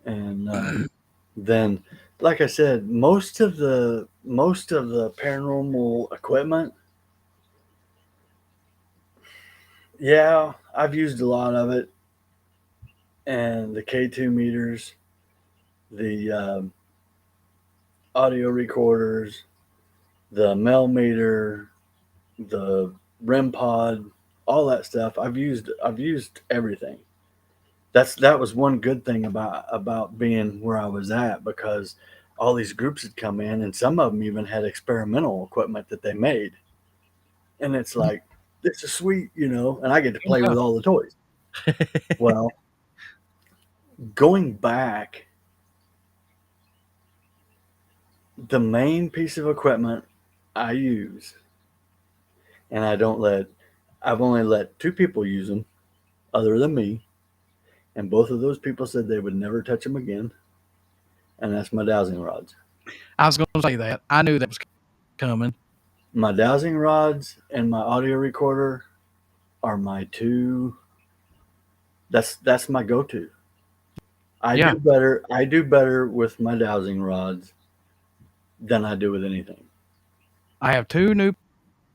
Speaker 2: and then, like I said, most of the paranormal equipment. Yeah, I've used a lot of it, and the K2 meters, the audio recorders, the Mel meter, the REM pod, all that stuff. I've used everything. That was one good thing about being where I was at, because all these groups had come in, and some of them even had experimental equipment that they made, and it's like, this is sweet, and I get to play with all the toys. Well, going back, the main piece of equipment I use, and I've only let 2 people use them other than me, and both of those people said they would never touch them again, and that's my dowsing rods.
Speaker 1: I was going to say that. I knew that was coming.
Speaker 2: My dowsing rods and my audio recorder are my 2. That's my go-to. I do better with my dowsing rods than I do with anything.
Speaker 1: I have 2 new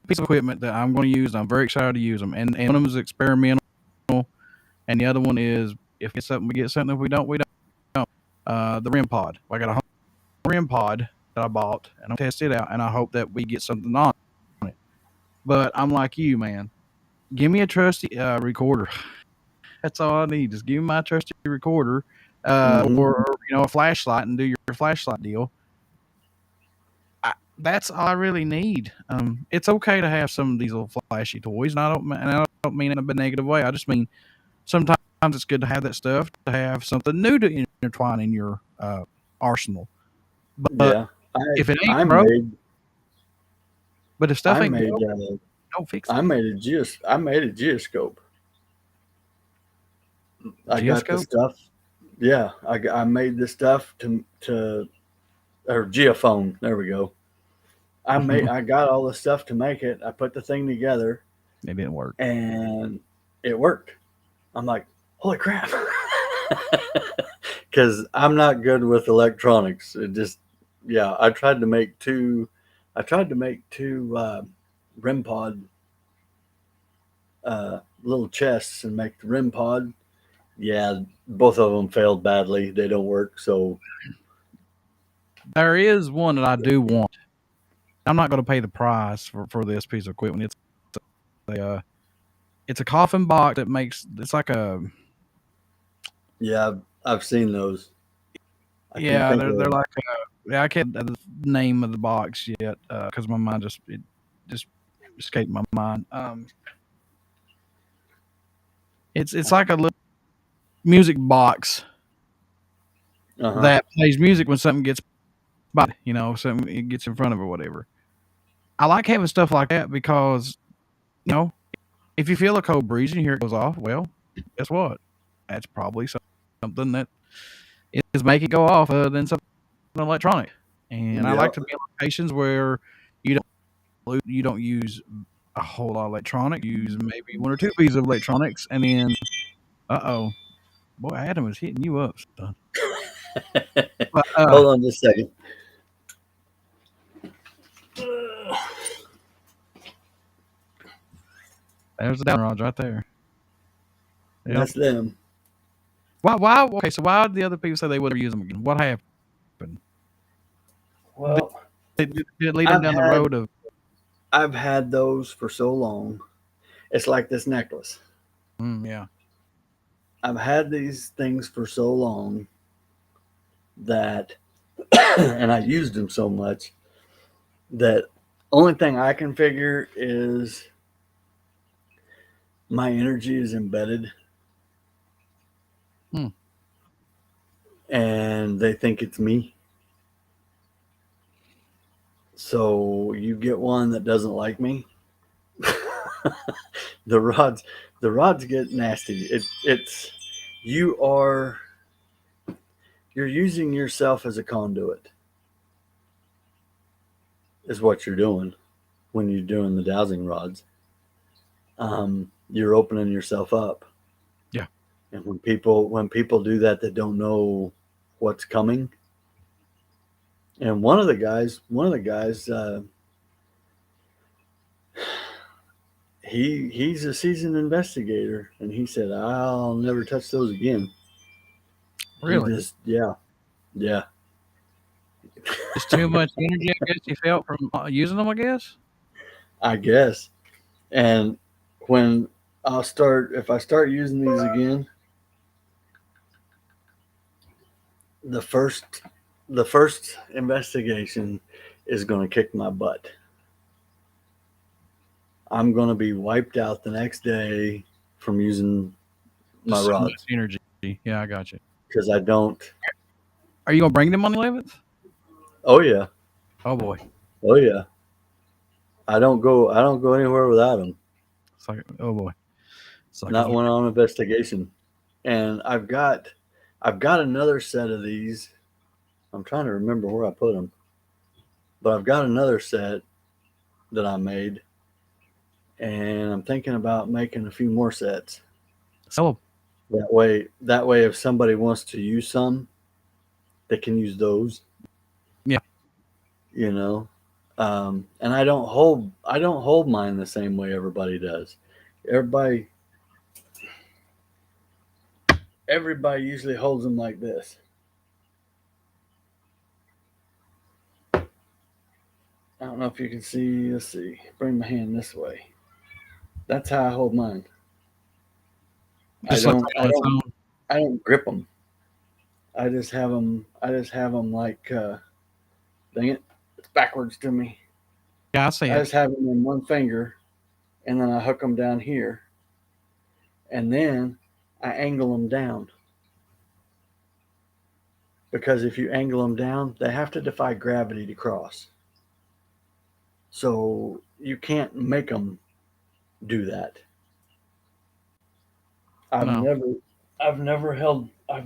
Speaker 1: pieces of equipment that I'm going to use. I'm very excited to use them, and one of them is experimental, and the other one is if we get something, we get something. If we don't, we don't. The REM pod. I got a RIM pod that I bought, and I'm test it out, and I hope that we get something on it. But I'm like you, man. Give me a trusty recorder. That's all I need. Just give me my trusty recorder,
Speaker 2: Mm-hmm.
Speaker 1: or a flashlight, and do your flashlight deal. That's all I really need. It's okay to have some of these little flashy toys, and I don't mean it in a negative way. I just mean sometimes it's good to have that stuff, to have something new to intertwine in your arsenal. But
Speaker 2: Yeah,
Speaker 1: if it
Speaker 2: I
Speaker 1: ain't broke,
Speaker 2: made
Speaker 1: but if stuff
Speaker 2: I
Speaker 1: ain't
Speaker 2: made
Speaker 1: broke, don't fix it.
Speaker 2: I made a geoscope. I got the
Speaker 1: Geoscope?
Speaker 2: stuff. Yeah, I made the stuff to or geophone. There we go. I got all the stuff to make it. I put the thing together
Speaker 1: It didn't work.
Speaker 2: and it worked. I'm like, holy crap. Because I'm not good with electronics. It just, yeah, I tried to make two RIM pod little chests and make the RIM pod. Yeah, both of them failed badly. They don't work. So,
Speaker 1: There is one that I do want. I'm not going to pay the price for this piece of equipment. A it's a coffin box that makes it's like a
Speaker 2: yeah, I've seen those. I can't
Speaker 1: yeah,
Speaker 2: think
Speaker 1: they're
Speaker 2: of.
Speaker 1: like I can't the name of the box yet because my mind just escaped my mind. It's like a little music box
Speaker 2: Uh huh.
Speaker 1: that plays music when something gets by, something it gets in front of or whatever. I like having stuff like that because you know if you feel a cold breeze and you hear it goes off, well, guess what? That's probably something that is making it go off than something electronic. And I like
Speaker 2: Yep.
Speaker 1: to be in locations where you don't use a whole lot of electronic. You use maybe one or two pieces of electronics, and then oh, boy, Adam is hitting you up, son. But
Speaker 2: Hold on just a second.
Speaker 1: there's the down rods right there. Yep.
Speaker 2: That's them.
Speaker 1: Why? Why? Okay, so why did the other people say they wouldn't use them again? What happened? Did,
Speaker 2: Well,
Speaker 1: did it lead them
Speaker 2: I've
Speaker 1: down the
Speaker 2: had
Speaker 1: road of?
Speaker 2: I've had those for so long. It's like this necklace.
Speaker 1: Yeah.
Speaker 2: I've had these things for so long that, and I used them so much that only thing I can figure is my energy is embedded
Speaker 1: Hmm.
Speaker 2: and they think it's me. So you get one that doesn't like me. the rods the rods get nasty. It's you are you're using yourself as a conduit is what you're doing when you're doing the dowsing rods. You're opening yourself up.
Speaker 1: Yeah.
Speaker 2: And when people do that, they don't know what's coming. And one of the guys, he's a seasoned investigator, and he said, "I'll never touch those again." He
Speaker 1: Really?
Speaker 2: just, yeah, yeah,
Speaker 1: Just too much energy, I guess you felt from using them. I guess.
Speaker 2: I guess. And when if I start using these again, the first, the first investigation is going to kick my butt. I'm going to be wiped out the next day from using my
Speaker 1: Just so much
Speaker 2: rods
Speaker 1: energy. Yeah, I got you.
Speaker 2: because I don't.
Speaker 1: Are you gonna bring them on the 11th?
Speaker 2: Oh yeah,
Speaker 1: Oh boy.
Speaker 2: oh yeah. I don't go anywhere without them.
Speaker 1: It's like oh boy. It's like
Speaker 2: Not when on investigation. And I've got another set of these. I'm trying to remember where I put them, but I've got another set that I made, and I'm thinking about making a few more sets.
Speaker 1: sell them.
Speaker 2: That way, if somebody wants to use some, they can use those.
Speaker 1: Yeah.
Speaker 2: You know, and I don't hold mine the same way everybody does. Everybody everybody usually holds them like this. I don't know if you can see. Let's see. Bring my hand this way. That's how I hold mine. I
Speaker 1: Just like
Speaker 2: don't. I
Speaker 1: on its
Speaker 2: don't.
Speaker 1: own.
Speaker 2: I don't grip them. I just have them. I just have them like. Dang it! It's backwards to me.
Speaker 1: Yeah, I see
Speaker 2: I
Speaker 1: it.
Speaker 2: just have them in one finger, and then I hook them down here, and then I angle them down. Because if you angle them down, they have to defy gravity to cross. So you can't make them do that. I've
Speaker 1: No.
Speaker 2: never, I've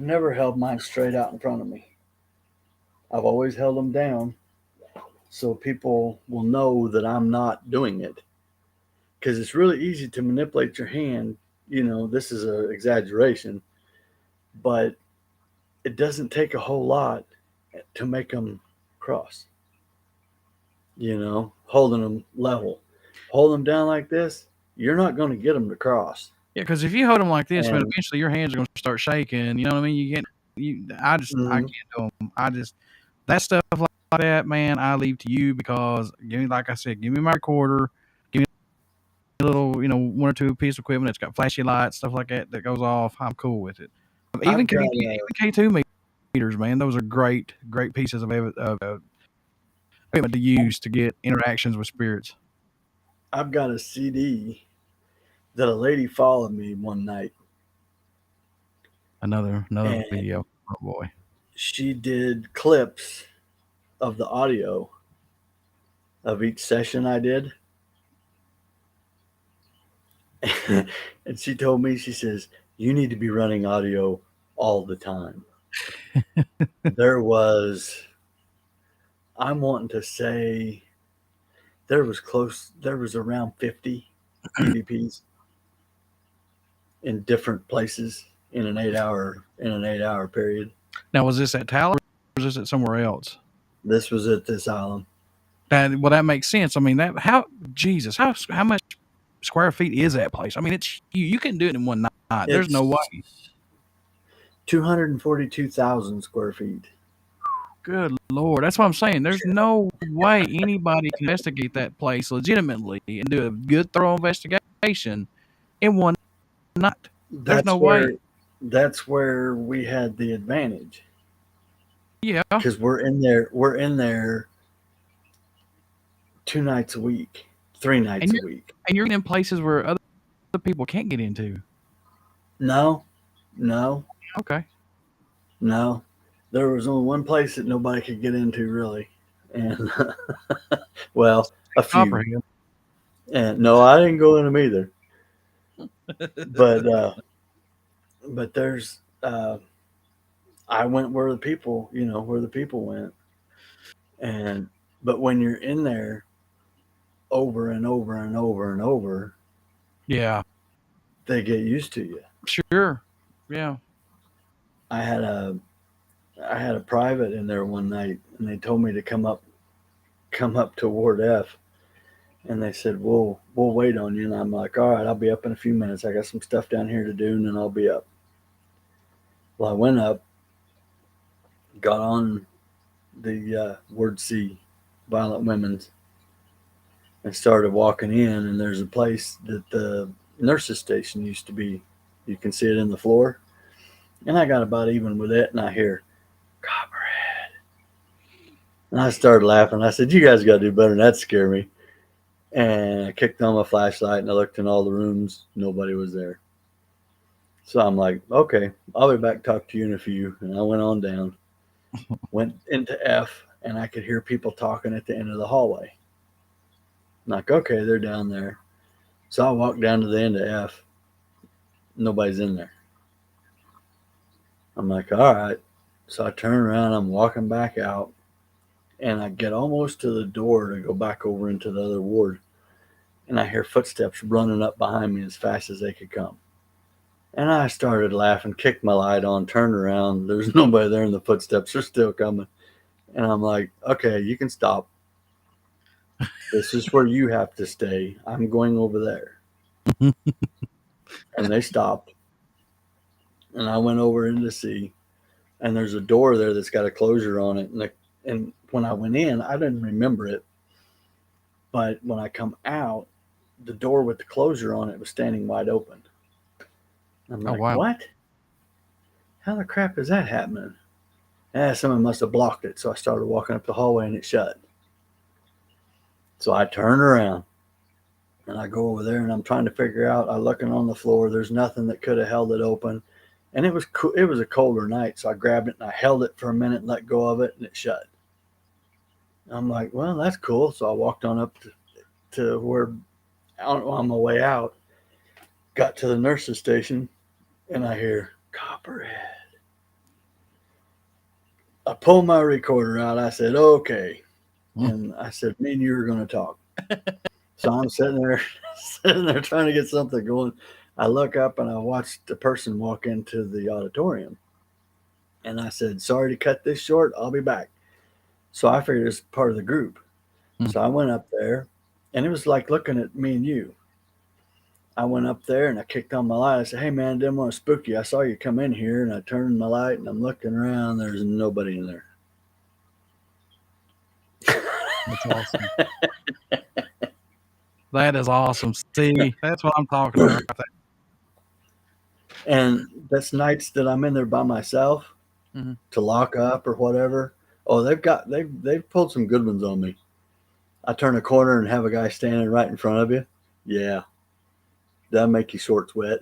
Speaker 2: never held mine straight out in front of me. I've always held them down so people will know that I'm not doing it. Because it's really easy to manipulate your hand. You know, this is an exaggeration, but it doesn't take a whole lot to make them cross. You know, holding them level. Hold them down like this, you're not going to get them to cross.
Speaker 1: Yeah, because if you hold them like this, man,
Speaker 2: And
Speaker 1: eventually your hands are going to start shaking. You know what I mean? You can't. I
Speaker 2: mhm,
Speaker 1: can't do them. That stuff like that, man. I leave to you because give me, like I said, give me my recorder, give me a little, one or two piece of equipment that's got flashy lights, stuff like that goes off. I'm cool with it. Even
Speaker 2: I've
Speaker 1: K,
Speaker 2: got
Speaker 1: even K2 meters, man. Those are great, great pieces of equipment to use to get interactions with spirits.
Speaker 2: a CD that a lady followed me one night,
Speaker 1: Another
Speaker 2: and
Speaker 1: video. Oh boy.
Speaker 2: she did clips of the audio of each session I did. And she told me, she says, "You need to be running audio all the time." There was, I'm wanting to say, there was around 50 EVPs in different places in an 8 hour period.
Speaker 1: Now, was this at Tyler or was this at somewhere else?
Speaker 2: This was at this island.
Speaker 1: That makes sense. I mean, that how Jesus, how much square feet is that place? I mean, it's you can do it in one night. There's no
Speaker 2: It's
Speaker 1: way.
Speaker 2: 242,000 square feet.
Speaker 1: Good Lord, that's what I'm saying. There's no way anybody can investigate that place legitimately and do a good thorough investigation in one night. There's
Speaker 2: That's
Speaker 1: no
Speaker 2: where
Speaker 1: way.
Speaker 2: that's where we had the advantage
Speaker 1: Yeah,
Speaker 2: because we're in there 2 nights a week, 3 nights
Speaker 1: and
Speaker 2: a
Speaker 1: you're
Speaker 2: week.
Speaker 1: and you're in places where other people can't get into.
Speaker 2: No, no,
Speaker 1: Okay,
Speaker 2: no. There was only one place that nobody could get into really, and well, a few.
Speaker 1: Copperhead.
Speaker 2: And no, I didn't go in them either. But there's I went where the people, where the people went, and but when you're in there over and over and over and over,
Speaker 1: Yeah,
Speaker 2: they get used to you.
Speaker 1: sure. Yeah.
Speaker 2: I had a I had a private in there one night, and they told me to come up to Ward F, and they said we'll wait on you, and I'm like, all right, I'll be up in a few minutes. I got some stuff down here to do, and then I'll be up. Well, I went up, got on the Ward C, Violent Women's, and started walking in, and there's a place that the nurses station used to be. You can see it in the floor, and I got about even with it, and I hear Copperhead, and I started laughing. I said, "You guys got to do better than that. Scare me." And I kicked on my flashlight, and I looked in all the rooms. Nobody was there. So I'm like, "Okay, I'll be back. Talk to you in a few." And I went on down, went into F, and I could hear people talking at the end of the hallway. I'm like, okay, they're down there. So I walked down to the end of F. Nobody's in there. I'm like, all right. So I turn around, I'm walking back out, and I get almost to the door to go back over into the other ward, and I hear footsteps running up behind me as fast as they could come. And I started laughing, kicked my light on, turned around. There's nobody there, and the footsteps are still coming. And I'm like, okay, you can stop. This is where you have to stay. I'm going over there. And they stopped, and I went over in to see. And there's a door there that's got a closure on it. And when I went in, I didn't remember it. But when I come out, the door with the closure on it was standing wide open. I'm
Speaker 1: Oh
Speaker 2: like,
Speaker 1: wow.
Speaker 2: what? How the crap is that happening? Someone must have blocked it. So I started walking up the hallway and it shut. So I turned around and I go over there and I'm trying to figure out. I'm looking on the floor. There's nothing that could have held it open. And it was it was a colder night, so I grabbed it and I held it for a minute, let go of it, and it shut. I'm like, well, that's cool. So I walked on up to where on my way out, got to the nurse's station, and I hear Copperhead. I pulled my recorder out. I said, okay. And I said, me and you are going to talk. So I'm sitting there, sitting there trying to get something going. I look up and I watched a person walk into the auditorium. And I said, sorry to cut this short. I'll be back. So I figured it's part of the group. So I went up there, and it was like looking at me and you. I went up there and I kicked on my light. I said, hey, man, I didn't want to spook you. I saw you come in here, and I turned my light, and I'm looking around. There's nobody in there.
Speaker 1: That's awesome. That is awesome. See, that's what I'm talking about right there.
Speaker 2: And that's nights that I'm in there by myself to lock up or whatever. Oh, they've pulled some good ones on me. I turn a corner and have a guy standing right in front of you. Yeah, that'll make your shorts wet.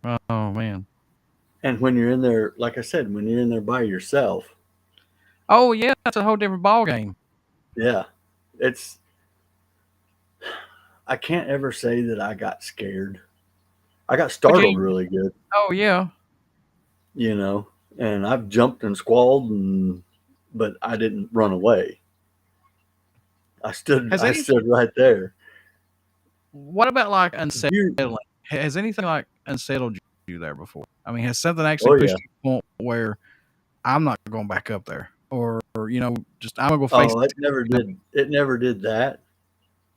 Speaker 1: Oh man.
Speaker 2: And when you're in there, like I said, when you're in there by yourself,
Speaker 1: Oh yeah, that's a whole different ball game.
Speaker 2: yeah, it's. I can't ever say that I got scared. I got
Speaker 1: But yeah,
Speaker 2: startled really good,
Speaker 1: oh yeah.
Speaker 2: you know, and I've jumped and squalled, but I didn't run away.
Speaker 1: Has
Speaker 2: I
Speaker 1: any
Speaker 2: stood right there.
Speaker 1: what about like
Speaker 2: You,
Speaker 1: unsettling? Has anything like unsettled you there before? I mean, has something actually
Speaker 2: oh
Speaker 1: pushed
Speaker 2: yeah,
Speaker 1: you to the point where I'm not going back up there, or just I'm gonna go face
Speaker 2: oh
Speaker 1: it.
Speaker 2: it never did. It never did that.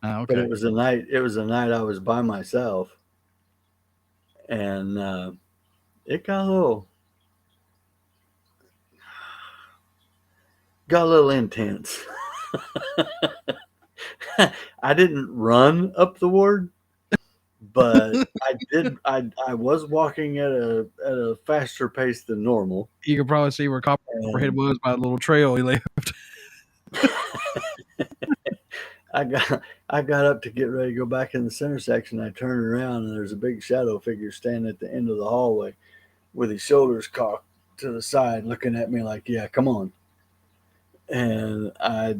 Speaker 2: But
Speaker 1: Okay.
Speaker 2: it was a night. It was a night I was by myself, and it got a little intense. I didn't run up the ward, but I did. I was walking at a faster pace than normal,
Speaker 1: You can probably see where Copperhead
Speaker 2: and
Speaker 1: was by the little trail he left.
Speaker 2: I got I got up to get ready to go back in the center section. I turned around and there's a big shadow figure standing at the end of the hallway with his shoulders cocked to the side, looking at me like, "Yeah, come on." And I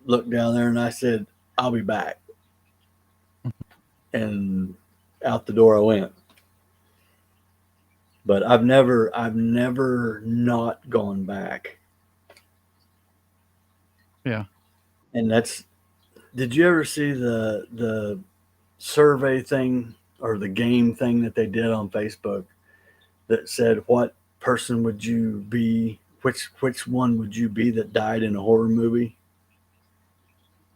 Speaker 2: looked down there and I said, "I'll be back." And out the door I went. But I've never not gone back.
Speaker 1: Yeah.
Speaker 2: And that's. Did you ever see the survey thing or the game thing that they did on Facebook that said what person would you be? Which one would you be that died in a horror movie?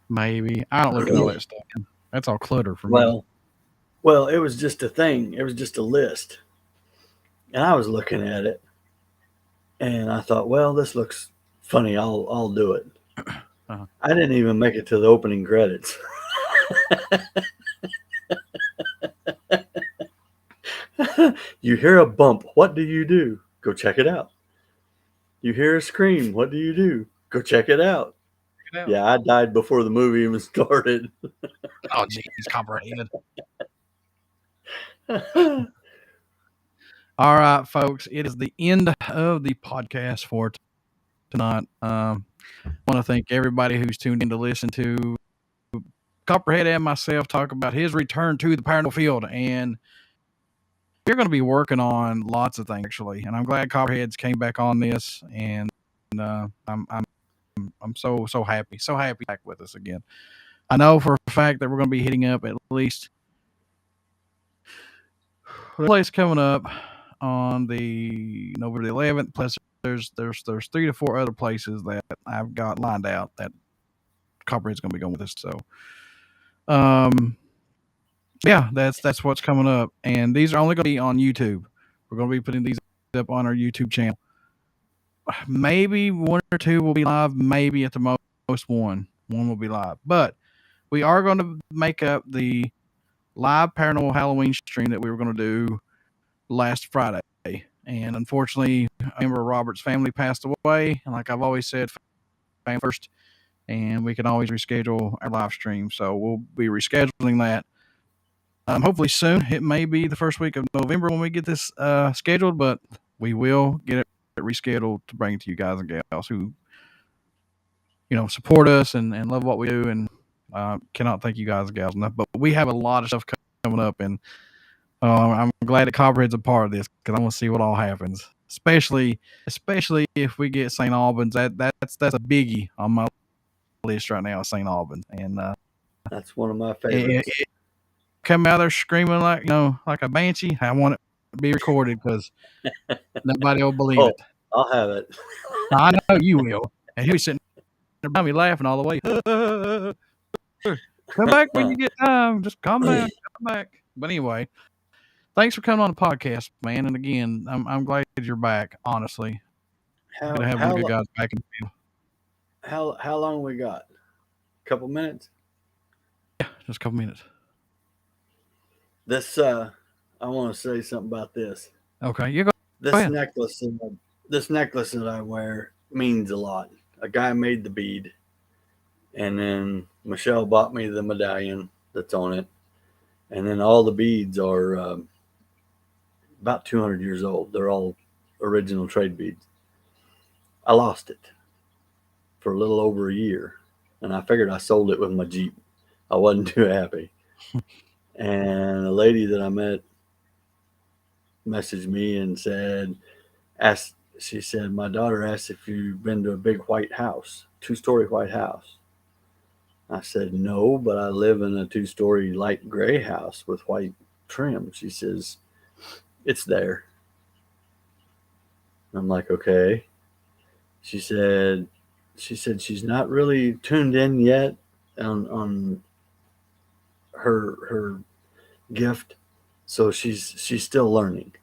Speaker 1: Maybe. I don't look at all that stuff. That's all clutter for me.
Speaker 2: Well, it was just a thing. It was just a list, and I was looking at it, and I thought, well, this looks funny. I'll do it.
Speaker 1: Uh-huh.
Speaker 2: I didn't even make it to the opening credits. You hear a bump. What do you do? Go check it out. You hear a scream. What do you do? Go check it out. Yeah, I died before the movie even started.
Speaker 1: Oh, jeez, Copperhead. All right, folks. It is the end of the podcast for tonight. I want to thank everybody who's tuned in to listen to Copperhead and myself talk about his return to the paranormal field. And we're going to be working on lots of things, actually. And I'm glad Copperheads came back on this. And I'm so happy back with us again. I know for a fact that we're going to be hitting up at least the place coming up on the November the 11th. Plus, there's 3 to 4 other places that I've got lined out that Copperhead's going to be going with us. So, yeah, that's what's coming up, and these are only going to be on YouTube. We're going to be putting these up on our YouTube channel. Maybe 1 or 2 will be live. Maybe at the most one one will be live. But we are going to make up the live paranormal Halloween stream that we were going to do last Friday. And unfortunately, a member of Robert's family passed away. And like I've always said, family first, and we can always reschedule our live stream. So we'll be rescheduling that. Hopefully soon. It may be the first week of November when we get this scheduled, but we will get it rescheduled to bring it to you guys and gals who, support us and love what we do. And cannot thank you guys and gals enough. But we have a lot of stuff coming up, and I'm glad that Copperhead's a part of this because I want to see what all happens. Especially if we get St. Albans. That's a biggie on my list right now. St. Albans, and
Speaker 2: that's one of my favorites.
Speaker 1: Come out there screaming like like a banshee. I want it to be recorded because nobody will believe it.
Speaker 2: I'll have it.
Speaker 1: I know you will. And he'll be sitting there by me laughing all the way. Come back when you get time. Just come back. But anyway, thanks for coming on the podcast, man. And again, I'm glad you're back. Honestly, good to have you good guys back in the field.
Speaker 2: How long we got? A couple minutes?
Speaker 1: Yeah, just a couple minutes.
Speaker 2: This I want to say something about this.
Speaker 1: Okay, you go.
Speaker 2: This necklace that I wear means a lot. A guy made the bead, and then Michelle bought me the medallion that's on it, and then all the beads are about 200 years old. They're all original trade beads. I lost it for a little over a year, and I figured I sold it with my Jeep. I wasn't too happy. And a lady that I met messaged me and she said, my daughter asked if you've been to a big white house, 2-story white house. I said, no, but I live in a 2-story light gray house with white trim. She says, it's there. I'm like, okay. She said she's not really tuned in yet on her gift, so she's still learning.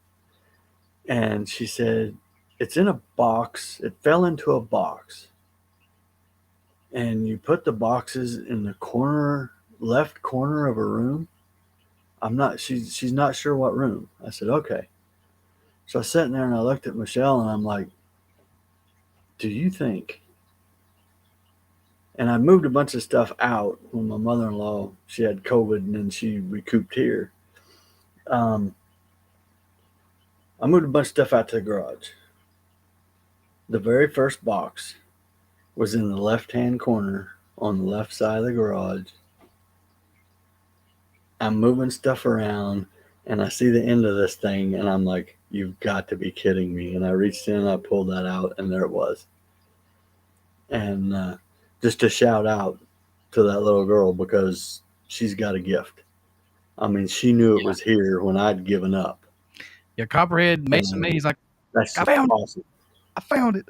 Speaker 2: And she said it's in a box. It fell into a box, and you put the boxes in the left corner of a room. She's not sure what room. I said, okay. So I sat in there and I looked at Michelle and I'm like, do you think? And I moved a bunch of stuff out when my mother-in-law, she had COVID and then she recouped here. I moved a bunch of stuff out to the garage. The very first box was in the left-hand corner on the left side of the garage. I'm moving stuff around and I see the end of this thing and I'm like, you've got to be kidding me. And I reached in and I pulled that out and there it was. And just a shout out to that little girl because she's got a gift. I mean, she knew it was here when I'd given up.
Speaker 1: Yeah, Copperhead messaged me. He's like, I found it.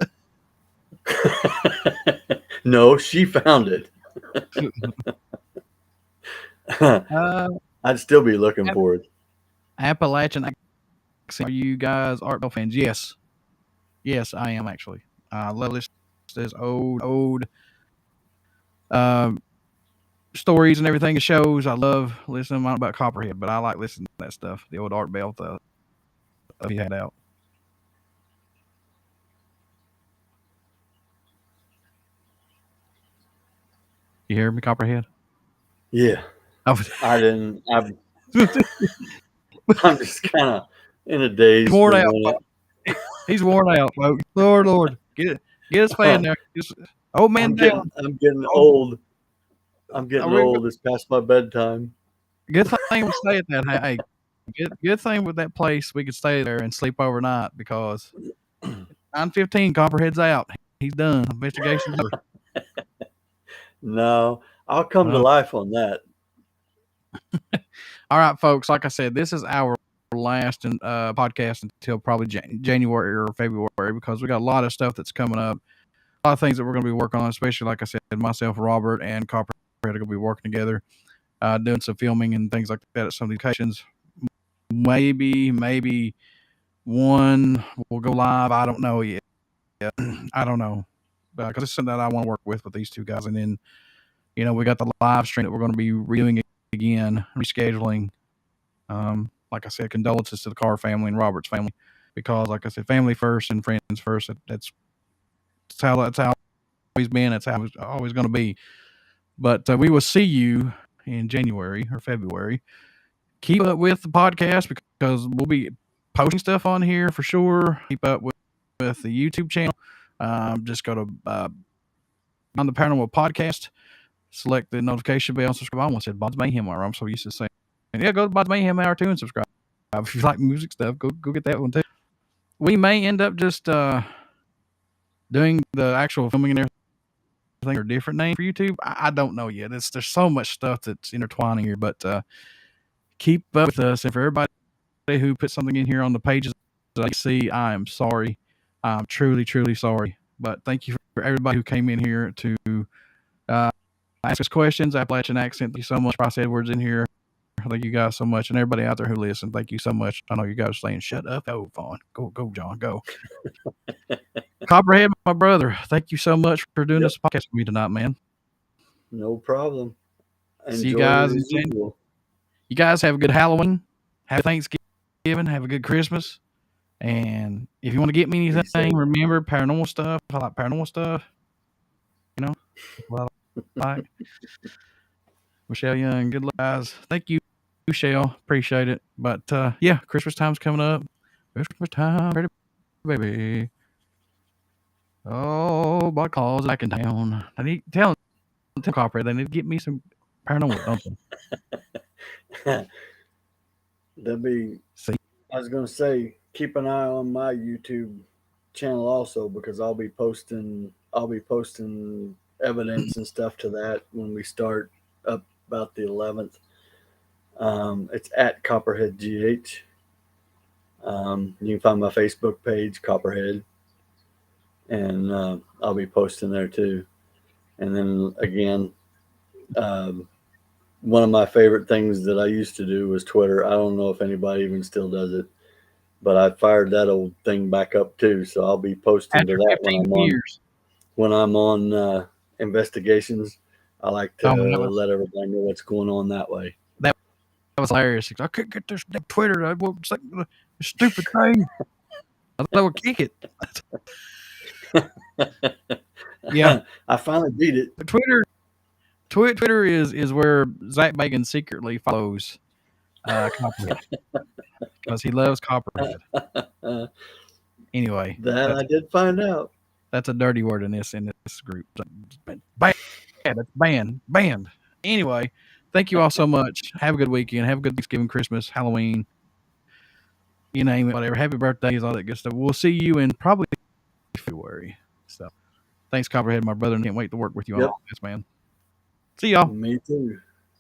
Speaker 2: No, she found it. I'd still be looking for it.
Speaker 1: Appalachian. Are you guys Art Bell fans? Yes, I am actually. I love this. There's old stories and everything. It shows. I love listening about Copperhead, but I like listening to that stuff. The old Art Bell stuff he had out. You hear me, Copperhead?
Speaker 2: Yeah. I didn't. I'm just kind of in a daze.
Speaker 1: Worn out. He's worn out, folks. Lord, get his fan there. Old man down.
Speaker 2: I'm getting old. Old. It's past my bedtime.
Speaker 1: Good thing we stay at that. Hey, good thing with that place. We could stay there and sleep overnight because 9:15. Copperhead's out. He's done. Investigation's over.
Speaker 2: No, I'll come to life on that.
Speaker 1: All right, folks. Like I said, this is our last podcast until probably January or February because we got a lot of stuff that's coming up. A lot of things that we're going to be working on, especially like I said, myself, Robert, and Copperhead are going to be working together, doing some filming and things like that at some of the locations. Maybe one will go live. I don't know yet. I don't know because it's something that I want to work with these two guys, and then we got the live stream that we're going to be redoing again, rescheduling. Like I said, condolences to the Carr family and Robert's family, because, like I said, family first and friends first. That's how it's always been. That's how it's always going to be. But we will see you in January or February. Keep up with the podcast, because we'll be posting stuff on here for sure. Keep up with the YouTube channel. Just go to on the Paranormal Podcast, select the notification bell, and subscribe. I almost said Bod's Mayhem Hour. I'm so used to saying, yeah, go to Bod's Mayhem Hour too and subscribe. If you like music stuff, go get that one too. We may end up just doing the actual filming and everything, or a different name for YouTube. I don't know yet. There's so much stuff that's intertwining here, but keep up with us. And for everybody who put something in here on the pages that I see, I am sorry. I'm truly, truly sorry. But thank you for everybody who came in here to ask us questions. Appalachian accent. Thank you so much. Bryce Edwards in here. Thank you guys so much. And everybody out there who listen, thank you so much. I know you guys are saying, shut up. Go, Vaughn. Go, John. Go. Copperhead, my brother, thank you so much for doing this podcast with me tonight, man.
Speaker 2: No problem.
Speaker 1: See you guys in January. You guys have a good Halloween. Have Thanksgiving. Have a good Christmas. And if you want to get me anything, remember paranormal stuff. I like paranormal stuff. What I like. Michelle Young, good luck, guys. Thank you, Michelle. Appreciate it. But yeah, Christmas time's coming up. Christmas time, pretty baby. Oh, my calls back in town. I need tell Copperhead they need to get me some paranormal something.
Speaker 2: That'd be. See, I was gonna say, keep an eye on my YouTube channel also, because I'll be posting evidence and stuff to that when we start up about the 11th. It's at Copperhead GH. You can find my Facebook page, Copperhead, and I'll be posting there too. And then again, one of my favorite things that I used to do was Twitter. I don't know if anybody even still does it, but I fired that old thing back up too. So I'll be posting to that when I'm on investigations. I like to let everybody know what's going on that way.
Speaker 1: That was hilarious. I couldn't get this Twitter. I won't say the stupid thing. I thought I would kick it. Yeah,
Speaker 2: I finally beat it.
Speaker 1: Twitter is where Zach Bagan secretly follows Copperhead, because he loves Copperhead. Anyway,
Speaker 2: that I did find out.
Speaker 1: That's a dirty word in this group. Banned. That's banned. Anyway, thank you all so much. Have a good weekend. Have a good Thanksgiving, Christmas, Halloween. You name it, whatever. Happy birthdays, all that good stuff. We'll see you in probably February. So, thanks, Copperhead, my brother, and can't wait to work with you on all this, man. See y'all.
Speaker 2: Me too.